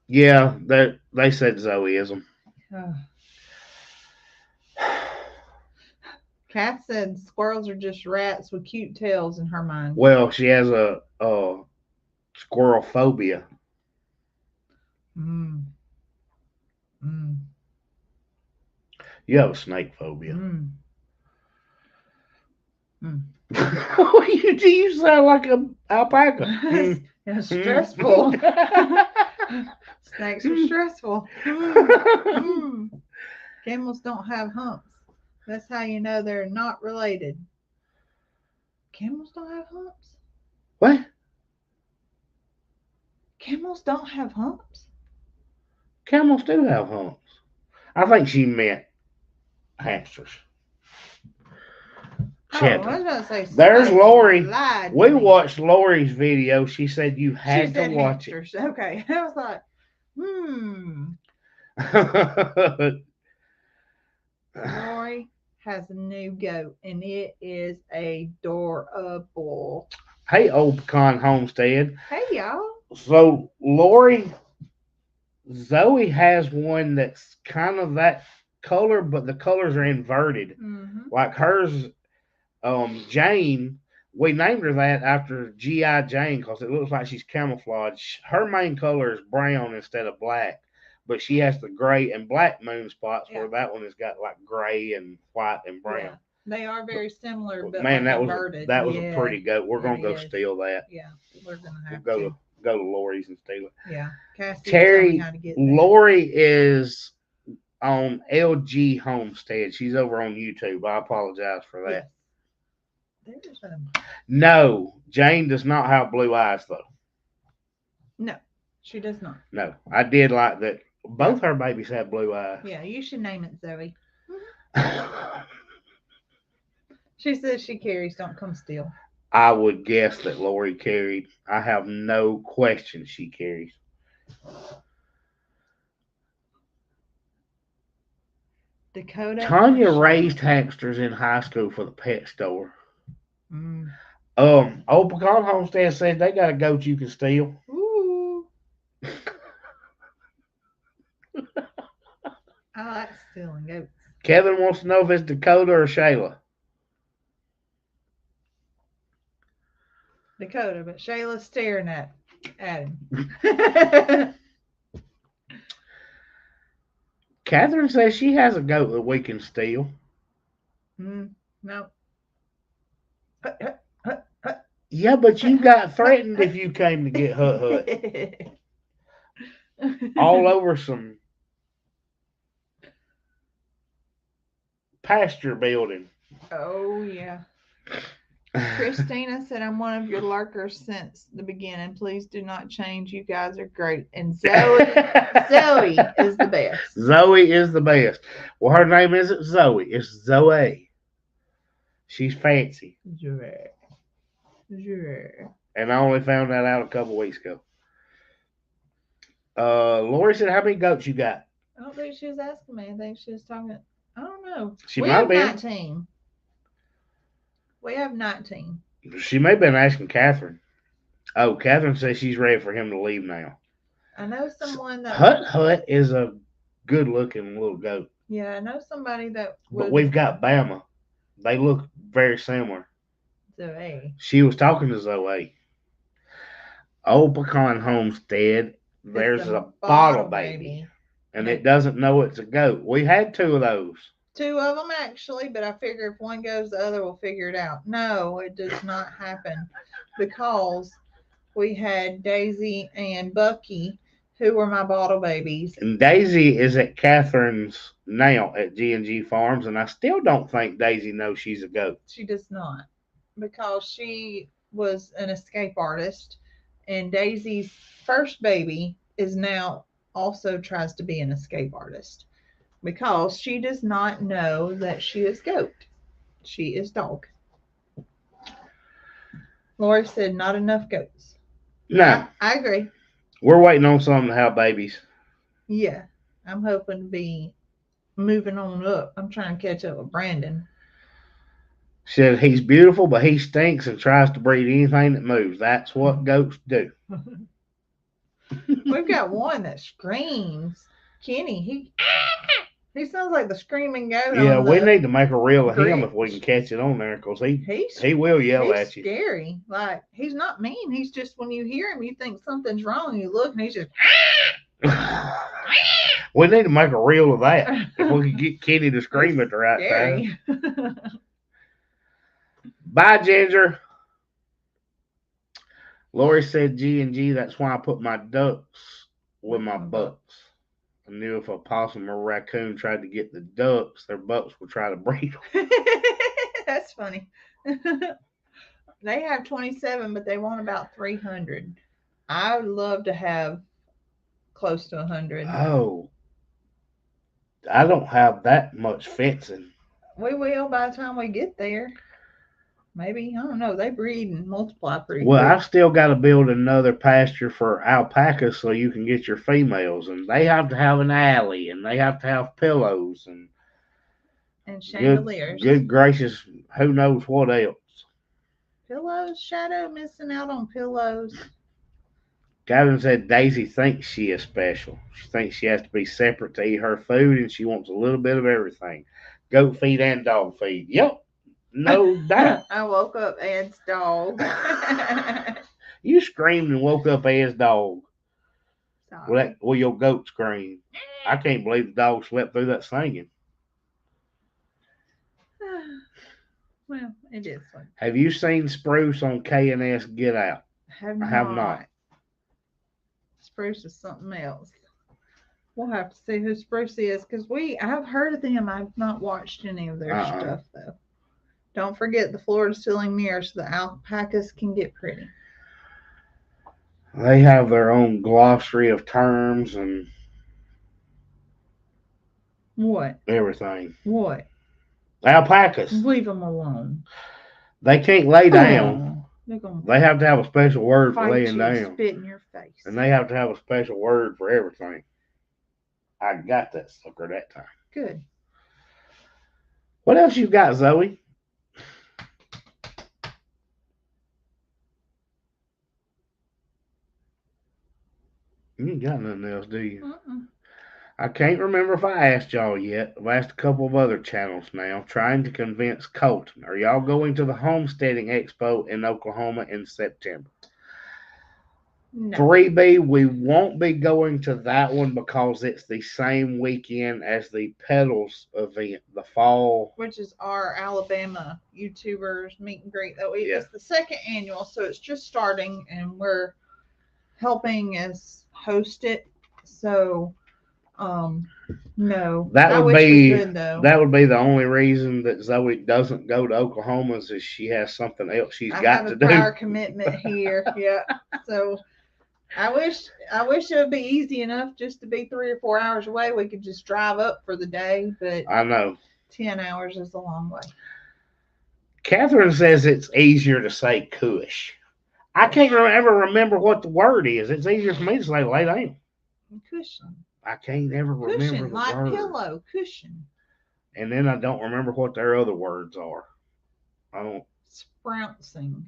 [SPEAKER 1] Yeah, they said Zoeism.
[SPEAKER 2] Kat said squirrels are just rats with cute tails in her mind.
[SPEAKER 1] Well, she has a squirrel phobia. You have a snake phobia. You sound like an alpaca.
[SPEAKER 2] It's stressful. Snakes are stressful. Camels don't have humps. That's how you know they're not related. Camels don't have humps?
[SPEAKER 1] What?
[SPEAKER 2] Camels don't have humps?
[SPEAKER 1] Camels do have humps. I think she meant hamsters.
[SPEAKER 2] I was about to say,
[SPEAKER 1] there's Lori. We watched Lori's video. She said you had to watch
[SPEAKER 2] hamsters. It. Okay. I was like, Lori has a new goat, and it is adorable.
[SPEAKER 1] Hey, Old Pecan Homestead.
[SPEAKER 2] Hey, y'all.
[SPEAKER 1] So, Lori, Zoe has one that's kind of that color, but the colors are inverted. Like hers, Jane, we named her that after G.I. Jane because it looks like she's camouflaged. Her main color is brown instead of black, but she has the gray and black moon spots where that one has got like gray and white and brown.
[SPEAKER 2] Yeah. They are very similar, but
[SPEAKER 1] man,
[SPEAKER 2] like
[SPEAKER 1] that was a pretty goat. We're gonna go steal that.
[SPEAKER 2] Yeah, we're gonna have
[SPEAKER 1] to go to Lori's and steal it.
[SPEAKER 2] Yeah, Cassie,
[SPEAKER 1] Terry, Lori is on LG Homestead. She's over on YouTube. I apologize for that.
[SPEAKER 2] Yes.
[SPEAKER 1] No, Jane does not have blue eyes though.
[SPEAKER 2] No, she does not.
[SPEAKER 1] No, I did like that. Both her babies have blue eyes.
[SPEAKER 2] Yeah, you should name it Zoe. She says she carries. Don't come steal.
[SPEAKER 1] I would guess that Lori carried. I have no question she carries.
[SPEAKER 2] Dakota or
[SPEAKER 1] Tanya
[SPEAKER 2] Shayla?
[SPEAKER 1] raised hamsters in high school for the pet store.
[SPEAKER 2] Mm.
[SPEAKER 1] Old Pecan Homestead said they got a goat you can steal.
[SPEAKER 2] Ooh. I like stealing goats.
[SPEAKER 1] Kevin wants to know if it's Dakota or Shayla.
[SPEAKER 2] Dakota, but Shayla's staring at him.
[SPEAKER 1] Catherine says she has a goat that we can steal.
[SPEAKER 2] No.
[SPEAKER 1] Yeah, but you got threatened if you came to get Hut Hut. All over some pasture building.
[SPEAKER 2] Oh, yeah. Christina said, I'm one of your lurkers since the beginning. Please do not change. You guys are great. And Zoe is the best.
[SPEAKER 1] Zoe is the best. Well, her name isn't Zoe. It's Zoe. She's fancy.
[SPEAKER 2] Zoe.
[SPEAKER 1] And I only found that out a couple weeks ago. Lori said, how many goats you got?
[SPEAKER 2] I don't think she was asking me. I think she was talking. I don't know.
[SPEAKER 1] She
[SPEAKER 2] we
[SPEAKER 1] might
[SPEAKER 2] have
[SPEAKER 1] be.
[SPEAKER 2] 19. We have 19.
[SPEAKER 1] She may have been asking Catherine. Oh, Catherine says she's ready for him to leave now.
[SPEAKER 2] I know someone that.
[SPEAKER 1] Hut Hut is a good looking little goat.
[SPEAKER 2] Yeah, I know somebody that.
[SPEAKER 1] But we've got Bama. They look very similar.
[SPEAKER 2] Zoe.
[SPEAKER 1] She was talking to Zoe. Old Pecan Homestead, there's a bottle baby. And it doesn't know it's a goat. We had 2 of those.
[SPEAKER 2] 2 of them actually, but I figure if one goes, the other will figure it out. No, it does not happen because we had Daisy and Bucky, who were my bottle babies.
[SPEAKER 1] And Daisy is at Catherine's now at G&G Farms, and I still don't think Daisy knows she's a goat.
[SPEAKER 2] She does not, because she was an escape artist, and Daisy's first baby is now also tries to be an escape artist because she does not know that she is goat. She is dog. Lori said not enough goats.
[SPEAKER 1] No.
[SPEAKER 2] I agree.
[SPEAKER 1] We're waiting on some to have babies.
[SPEAKER 2] Yeah. I'm hoping to be moving on up. I'm trying to catch up with Brandon.
[SPEAKER 1] She said he's beautiful, but he stinks and tries to breed anything that moves. That's what goats do.
[SPEAKER 2] We've got one that screams. Kenny, he sounds like the screaming goat.
[SPEAKER 1] Yeah, we need to make a reel of him if we
[SPEAKER 2] Grinch.
[SPEAKER 1] can catch it on there, because he will yell
[SPEAKER 2] he's
[SPEAKER 1] at you.
[SPEAKER 2] Scary. Like, he's not mean. He's just, when you hear him, you think something's wrong. You look and he's just.
[SPEAKER 1] We need to make a reel of that if we can get Kenny to scream at the right
[SPEAKER 2] Scary.
[SPEAKER 1] time. Bye, Ginger. Lori said G&G, that's why I put my ducks with my bucks. I knew if a possum or raccoon tried to get the ducks, their bucks would try to breed them.
[SPEAKER 2] That's funny. They have 27, but they want about 300. I would love to have close to 100.
[SPEAKER 1] Oh, I don't have that much fencing.
[SPEAKER 2] We will by the time we get there. Maybe, I don't know. They breed and multiply pretty
[SPEAKER 1] Well,
[SPEAKER 2] quick.
[SPEAKER 1] I've still got to build another pasture for alpacas so you can get your females, and they have to have an alley, and they have to have pillows, and
[SPEAKER 2] chandeliers.
[SPEAKER 1] Good gracious, who knows what else?
[SPEAKER 2] Pillows, Shadow missing out on pillows.
[SPEAKER 1] Gavin said Daisy thinks she is special. She thinks she has to be separate to eat her food, and she wants a little bit of everything. Goat feed and dog feed. Yep. No doubt.
[SPEAKER 2] I woke up Ed's dog.
[SPEAKER 1] You screamed and woke up Ed's dog.
[SPEAKER 2] Sorry.
[SPEAKER 1] Well, your goat screamed. I can't believe the dog slept through that singing.
[SPEAKER 2] Well, it is fun.
[SPEAKER 1] Have you seen Spruce on K&S Get Out?
[SPEAKER 2] I have not. Spruce is something else. We'll have to see who Spruce is, because I've heard of them. I've not watched any of their stuff though. Don't forget the floor to ceiling mirrors so the alpacas can get pretty.
[SPEAKER 1] They have their own glossary of terms and
[SPEAKER 2] what?
[SPEAKER 1] Everything.
[SPEAKER 2] What?
[SPEAKER 1] Alpacas.
[SPEAKER 2] Leave them alone.
[SPEAKER 1] They can't lay down.
[SPEAKER 2] They're gonna
[SPEAKER 1] They have to have a special word for
[SPEAKER 2] fight
[SPEAKER 1] laying
[SPEAKER 2] you and
[SPEAKER 1] down,
[SPEAKER 2] spit in your face.
[SPEAKER 1] and they have to have a special word for everything. I got that sucker that time.
[SPEAKER 2] Good.
[SPEAKER 1] What else you got, Zoe? You ain't got nothing else, do you?
[SPEAKER 2] Mm-mm.
[SPEAKER 1] I can't remember if I asked y'all yet. I've asked a couple of other channels now, trying to convince Colton. Are y'all going to the Homesteading Expo in Oklahoma in September?
[SPEAKER 2] No.
[SPEAKER 1] 3B, we won't be going to that one because it's the same weekend as the Pedals event, the fall.
[SPEAKER 2] Which is our Alabama YouTubers meet and greet. Oh,
[SPEAKER 1] Yeah.
[SPEAKER 2] it's the second annual, so it's just starting, and we're helping us host it. So, no,
[SPEAKER 1] That
[SPEAKER 2] I
[SPEAKER 1] would
[SPEAKER 2] wish we
[SPEAKER 1] be
[SPEAKER 2] could though.
[SPEAKER 1] that would be the only reason that Zoe doesn't go to Oklahoma is she has something else she's
[SPEAKER 2] I
[SPEAKER 1] got
[SPEAKER 2] have
[SPEAKER 1] to
[SPEAKER 2] a
[SPEAKER 1] do.
[SPEAKER 2] prior commitment here. Yeah, so I wish it would be easy enough just to be 3 or 4 hours away. We could just drive up for the day, but
[SPEAKER 1] I know.
[SPEAKER 2] 10 hours is a long way.
[SPEAKER 1] Catherine says it's easier to say cush. I can't ever remember what the word is. It's easier for me to say lay down.
[SPEAKER 2] Cushion.
[SPEAKER 1] I can't ever remember
[SPEAKER 2] Cushion,
[SPEAKER 1] the
[SPEAKER 2] like
[SPEAKER 1] word.
[SPEAKER 2] pillow, cushion.
[SPEAKER 1] And then I don't remember what their other words are. I don't.
[SPEAKER 2] Sprouncing.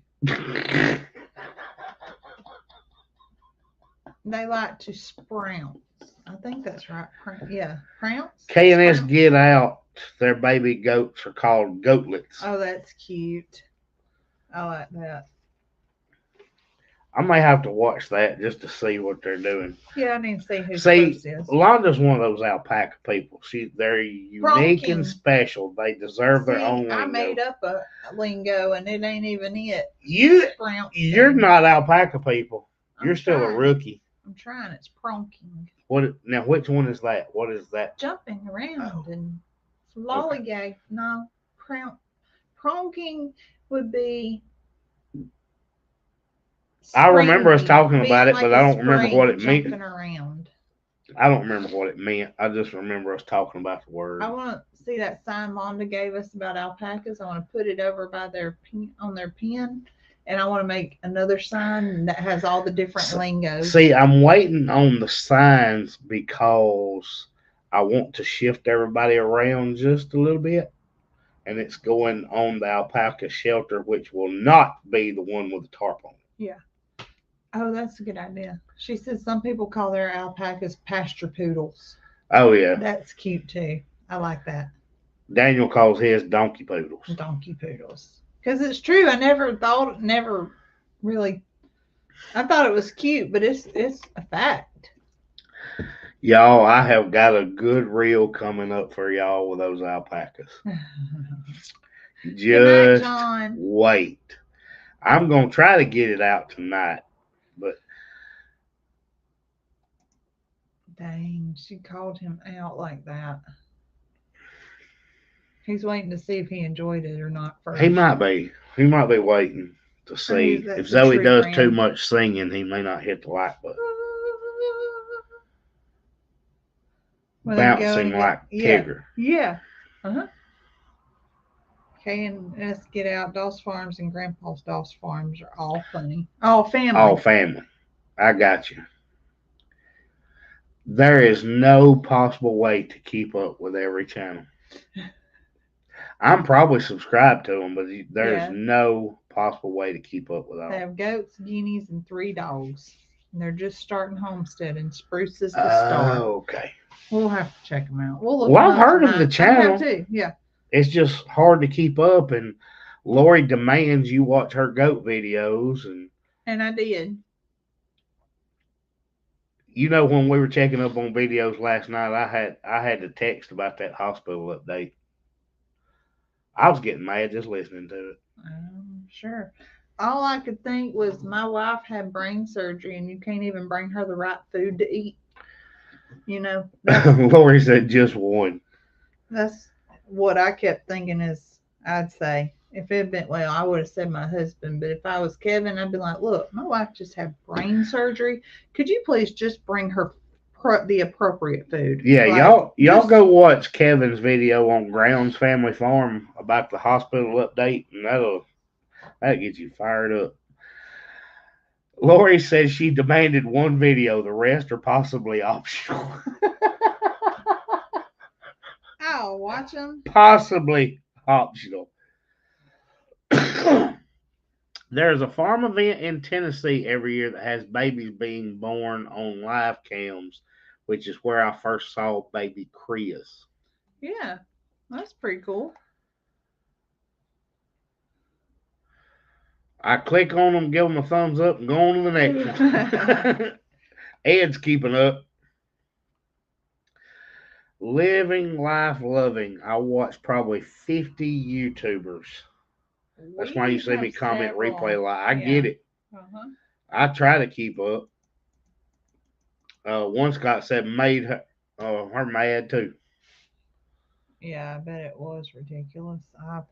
[SPEAKER 2] They like to sprout. I think that's right. Yeah, prounce.
[SPEAKER 1] K&S
[SPEAKER 2] Sprout.
[SPEAKER 1] Get Out, their baby goats are called goatlets.
[SPEAKER 2] Oh, that's cute. I like that.
[SPEAKER 1] I may have to watch that just to see what they're doing.
[SPEAKER 2] Yeah, I need to see who
[SPEAKER 1] See,
[SPEAKER 2] this is.
[SPEAKER 1] Londa's one of those alpaca people. They're unique and special. They deserve their own lingo.
[SPEAKER 2] I made up a lingo, and it ain't even it.
[SPEAKER 1] You're not alpaca people. You're still a rookie.
[SPEAKER 2] I'm trying. It's pronking.
[SPEAKER 1] Now, which one is that? What is that?
[SPEAKER 2] Jumping around and lollygag. Okay. No, pronking would be.
[SPEAKER 1] I remember us talking about it,
[SPEAKER 2] like
[SPEAKER 1] but I don't remember what it meant.
[SPEAKER 2] Jumping around.
[SPEAKER 1] I don't remember what it meant. I just remember us talking about the word.
[SPEAKER 2] I want to see that sign Londa gave us about alpacas. I want to put it over by their on their pen, and I want to make another sign that has all the different lingos.
[SPEAKER 1] See, I'm waiting on the signs because I want to shift everybody around just a little bit, and it's going on the alpaca shelter, which will not be the one with the tarp on.
[SPEAKER 2] Yeah. Oh, that's a good idea. She said some people call their alpacas pasture poodles.
[SPEAKER 1] Oh, yeah.
[SPEAKER 2] That's cute, too. I like that.
[SPEAKER 1] Daniel calls his donkey poodles.
[SPEAKER 2] Donkey poodles. Because it's true. I never really, I thought it was cute, but it's a fact.
[SPEAKER 1] Y'all, I have got a good reel coming up for y'all with those alpacas. Just
[SPEAKER 2] night,
[SPEAKER 1] wait. I'm going to try to get it out tonight. But
[SPEAKER 2] dang, she called him out like that. He's waiting to see if he enjoyed it or not first.
[SPEAKER 1] He might be. He might be waiting to see. If Zoe does too much singing, he may not hit the like button. Bouncing like Tigger.
[SPEAKER 2] Yeah. Uh-huh. K&S Get Out, Doss Farms, and Grandpa's Doss Farms are all funny. All family.
[SPEAKER 1] All family. I got you. There is no possible way to keep up with every channel. I'm probably subscribed to them, but there's no possible way to keep up with all.
[SPEAKER 2] They have goats, guineas, and 3 dogs. And they're just starting homestead, and Spruce is the star.
[SPEAKER 1] Oh, okay.
[SPEAKER 2] We'll have to check them out. We'll look
[SPEAKER 1] I've heard of the channel.
[SPEAKER 2] I have too. Yeah.
[SPEAKER 1] It's just hard to keep up, and Lori demands you watch her goat videos,
[SPEAKER 2] and I did.
[SPEAKER 1] You know, when we were checking up on videos last night, I had to text about that hospital update. I was getting mad just listening to it.
[SPEAKER 2] Sure. All I could think was my wife had brain surgery, and you can't even bring her the right food to eat. You know.
[SPEAKER 1] Lori said just one.
[SPEAKER 2] That's what I kept thinking is, I'd say, if it had been, well, I would have said my husband, but if I was Kevin, I'd be like, look, my wife just had brain surgery. Could you please just bring her the appropriate food?
[SPEAKER 1] Yeah, like, y'all go watch Kevin's video on Grounds Family Farm about the hospital update, and that'll get you fired up. Lori says she demanded one video. The rest are possibly optional.
[SPEAKER 2] I'll watch them.
[SPEAKER 1] Possibly optional. There's a farm event in Tennessee every year that has babies being born on live cams, which is where I first saw baby Chris.
[SPEAKER 2] Yeah, that's pretty cool.
[SPEAKER 1] I click on them, give them a thumbs up, and go on to the next one. Ed's keeping up. Living life loving. I watch probably 50 YouTubers. That's why you
[SPEAKER 2] We
[SPEAKER 1] see me
[SPEAKER 2] have
[SPEAKER 1] comment replay
[SPEAKER 2] several.
[SPEAKER 1] a lot. I
[SPEAKER 2] Yeah.
[SPEAKER 1] get it.
[SPEAKER 2] Uh-huh.
[SPEAKER 1] I try to keep up. One Scott said made her mad too.
[SPEAKER 2] Yeah, I bet it was ridiculous. I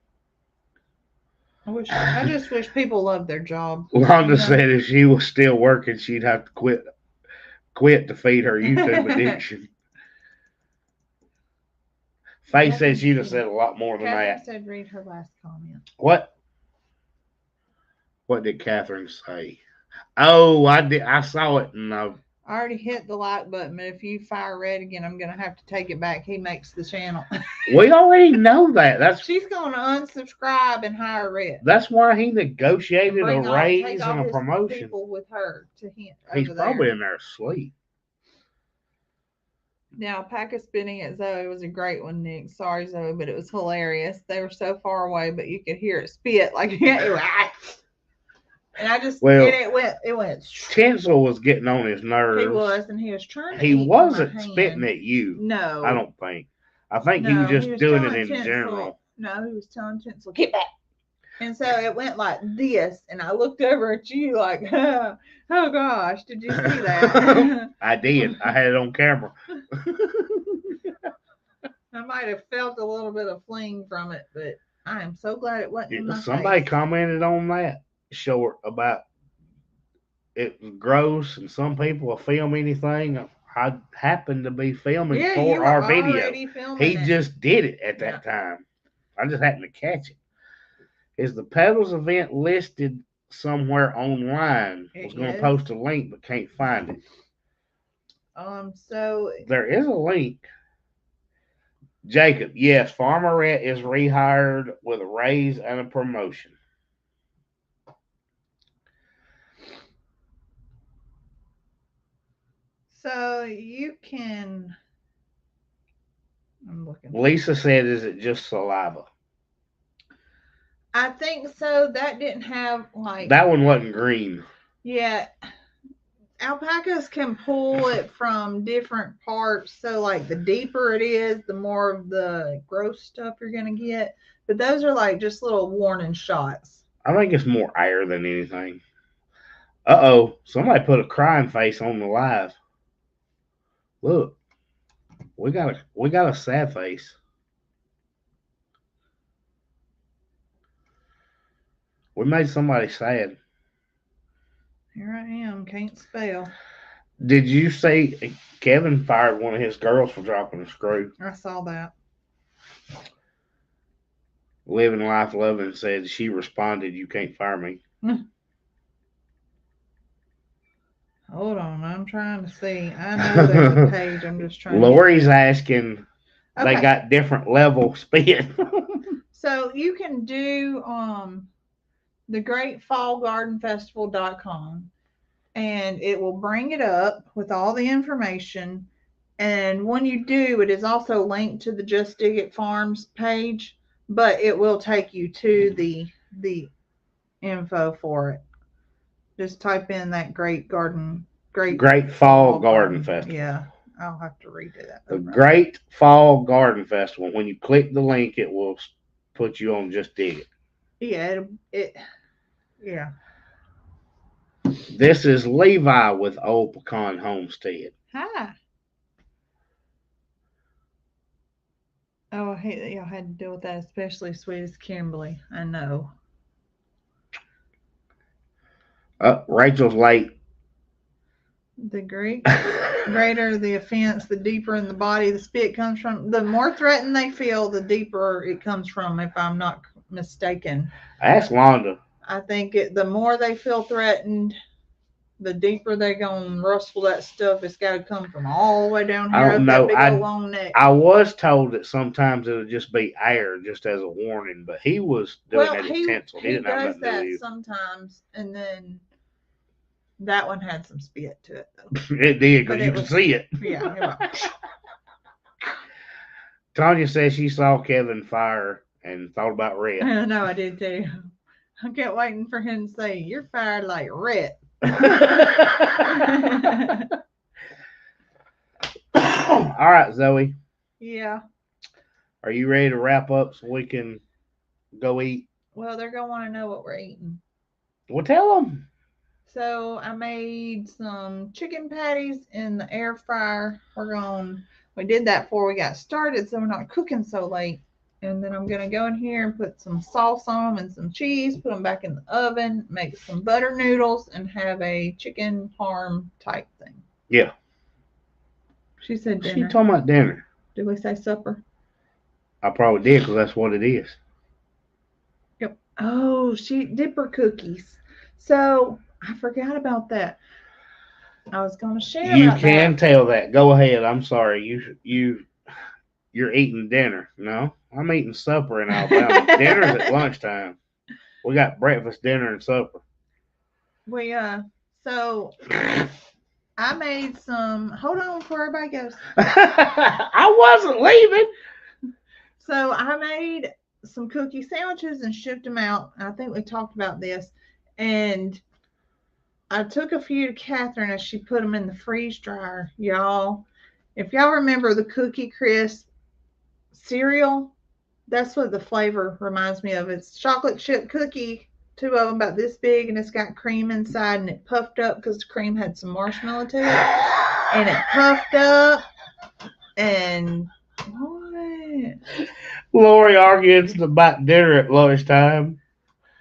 [SPEAKER 2] just wish people loved their job.
[SPEAKER 1] Londa said if she was still working, she'd have to quit to feed her YouTube addiction. Faye said she'd have said a lot more than
[SPEAKER 2] Catherine
[SPEAKER 1] that.
[SPEAKER 2] said read her last comment.
[SPEAKER 1] What? What did Catherine say? Oh, I did. I saw it, and
[SPEAKER 2] I already hit the like button, but if you fire Rett again, I'm gonna have to take it back. He makes the channel.
[SPEAKER 1] we already know that.
[SPEAKER 2] She's gonna unsubscribe and hire Rett.
[SPEAKER 1] That's why he negotiated a
[SPEAKER 2] Take
[SPEAKER 1] raise
[SPEAKER 2] all
[SPEAKER 1] and a
[SPEAKER 2] his
[SPEAKER 1] promotion.
[SPEAKER 2] people with her to him.
[SPEAKER 1] He's probably in there asleep.
[SPEAKER 2] Now, Alpaca spinning at Zoe was a great one, Nick. Sorry, Zoe, but it was hilarious. They were so far away, but you could hear it spit like and I just it went.
[SPEAKER 1] Tinsel was getting on his nerves.
[SPEAKER 2] He was, and he was trying to.
[SPEAKER 1] He wasn't spitting at you.
[SPEAKER 2] No,
[SPEAKER 1] I don't think. I think he was just doing it in general.
[SPEAKER 2] No, he was telling Tinsel, "Get back." And so it went like this, and I looked over at you like, oh gosh, did you see that?
[SPEAKER 1] I did. I had it on camera.
[SPEAKER 2] I might have felt a little bit of fling from it, but I am so glad it wasn't in my
[SPEAKER 1] Somebody
[SPEAKER 2] face.
[SPEAKER 1] commented on that short about it was gross, and some people will film anything. I happened to be filming for our video. He just did it at that time. I just happened to catch it. Is the Pedals event listed somewhere online? I was going to post a link, but can't find it.
[SPEAKER 2] So
[SPEAKER 1] there is a link. Jacob, yes, Farmer Rett is rehired with a raise and a promotion.
[SPEAKER 2] So you can. I'm looking.
[SPEAKER 1] Lisa said, "Is it just saliva?"
[SPEAKER 2] I think so. That didn't have like.
[SPEAKER 1] That one wasn't green.
[SPEAKER 2] Yeah. Alpacas can pull it from different parts. So, like, the deeper it is, the more of the gross stuff you're going to get. But those are like just little warning shots.
[SPEAKER 1] I think it's more air than anything. Uh-oh. Somebody put a crying face on the live. Look. We got a sad face. We made somebody sad.
[SPEAKER 2] Here I am. Can't spell.
[SPEAKER 1] Did you say Kevin fired one of his girls for dropping a screw?
[SPEAKER 2] I saw that.
[SPEAKER 1] Living Life Loving said she responded, "You can't fire me."
[SPEAKER 2] Hold on. I'm trying to see. I know there's a page. I'm just trying
[SPEAKER 1] Lori's asking. Okay. They got different level spin.
[SPEAKER 2] So you can do the greatfallgardenfestival.com, and it will bring it up with all the information. And when you do, it is also linked to the Just Dig It Farms page, but it will take you to the info for it. Just type in that Great Fall Garden Festival. Yeah, I'll have to read it.
[SPEAKER 1] The Great Fall Garden Festival. When you click the link, it will put you on Just Dig It.
[SPEAKER 2] Yeah.
[SPEAKER 1] This is Levi with Old Pecan Homestead.
[SPEAKER 2] Hi. Oh, I hate that y'all had to deal with that, especially sweetest Kimberly. I know.
[SPEAKER 1] Rachel's late.
[SPEAKER 2] The greater the offense, the deeper in the body the spit comes from. The more threatened they feel, the deeper it comes from, if I'm not mistaken.
[SPEAKER 1] Ask Londa.
[SPEAKER 2] I think the more they feel threatened, the deeper they gonna rustle that stuff, it's got to come from all the way down
[SPEAKER 1] I
[SPEAKER 2] here
[SPEAKER 1] don't
[SPEAKER 2] up that
[SPEAKER 1] know.
[SPEAKER 2] big old long neck.
[SPEAKER 1] I was told that sometimes it'll just be air, just as a warning. But he was doing
[SPEAKER 2] Well,
[SPEAKER 1] that
[SPEAKER 2] he
[SPEAKER 1] intentional. He
[SPEAKER 2] he
[SPEAKER 1] didn't have
[SPEAKER 2] does
[SPEAKER 1] nothing to do
[SPEAKER 2] that
[SPEAKER 1] with
[SPEAKER 2] sometimes, and then that one had some spit to it though.
[SPEAKER 1] it. It did
[SPEAKER 2] But
[SPEAKER 1] because you
[SPEAKER 2] it
[SPEAKER 1] could
[SPEAKER 2] was
[SPEAKER 1] see it.
[SPEAKER 2] yeah. It was.
[SPEAKER 1] Tanya says she saw Kevin fire and thought about Rett.
[SPEAKER 2] I know I did too. I kept waiting for him to say, "You're fired like Rett."
[SPEAKER 1] All right, Zoe.
[SPEAKER 2] Yeah.
[SPEAKER 1] Are you ready to wrap up so we can go eat?
[SPEAKER 2] Well, they're gonna want to know what we're eating.
[SPEAKER 1] Well, tell them.
[SPEAKER 2] So I made some chicken patties in the air fryer. We did that before we got started, so we're not cooking so late. And then I'm gonna go in here and put some sauce on them and some cheese, put them back in the oven, make some butter noodles, and have a chicken parm type thing.
[SPEAKER 1] Yeah.
[SPEAKER 2] She said
[SPEAKER 1] She
[SPEAKER 2] dinner.
[SPEAKER 1] talking about dinner.
[SPEAKER 2] Did we say supper?
[SPEAKER 1] I probably did because that's what it is.
[SPEAKER 2] Yep. Oh, dipper cookies. So I forgot about that. I was gonna share
[SPEAKER 1] You
[SPEAKER 2] about
[SPEAKER 1] can
[SPEAKER 2] that.
[SPEAKER 1] tell that. Go ahead. I'm sorry. You're eating dinner. No, I'm eating supper in Alabama. Dinner's at lunchtime. We got breakfast, dinner, and supper.
[SPEAKER 2] So I made some. Hold on before everybody goes.
[SPEAKER 1] I wasn't leaving.
[SPEAKER 2] So I made some cookie sandwiches and shipped them out. I think we talked about this. And I took a few to Catherine as she put them in the freeze dryer. Y'all, if y'all remember the Cookie Crisp cereal, that's what the flavor reminds me of. It's chocolate chip cookie, two of them about this big, and it's got cream inside, and it puffed up because the cream had some marshmallow to it. And it puffed up, and what?
[SPEAKER 1] Lori argues about dinner at lunchtime.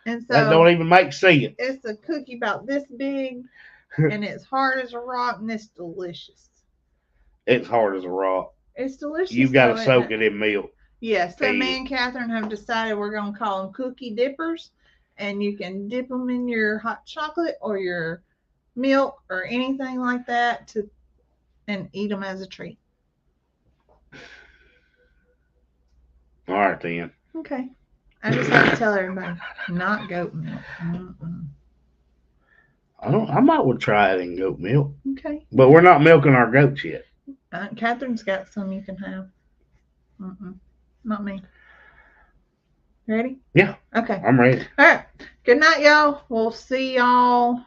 [SPEAKER 2] And so
[SPEAKER 1] that don't even make sense.
[SPEAKER 2] It's a cookie about this big, and it's hard as a rock, and it's delicious.
[SPEAKER 1] It's hard as a rock.
[SPEAKER 2] It's delicious.
[SPEAKER 1] You got to soak it in milk.
[SPEAKER 2] Yes. So me and Catherine have decided we're going to call them cookie dippers, and you can dip them in your hot chocolate or your milk or anything like that and eat them as a treat.
[SPEAKER 1] All right then.
[SPEAKER 2] Okay. I just have to tell everybody, not goat milk. Mm-mm.
[SPEAKER 1] I might would try it in goat milk.
[SPEAKER 2] Okay.
[SPEAKER 1] But we're not milking our goats yet.
[SPEAKER 2] Catherine's got some you can have. Not me. Ready?
[SPEAKER 1] Yeah.
[SPEAKER 2] Okay.
[SPEAKER 1] I'm ready.
[SPEAKER 2] All right. Good night, y'all. We'll see y'all.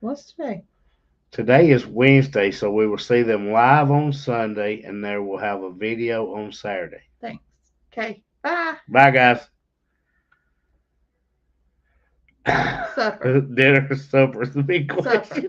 [SPEAKER 2] What's today?
[SPEAKER 1] Today is Wednesday, so we will see them live on Sunday, and there will have a video on Saturday.
[SPEAKER 2] Thanks. Okay. Bye.
[SPEAKER 1] Bye, guys.
[SPEAKER 2] Supper.
[SPEAKER 1] Dinner or supper is the big question. Supper.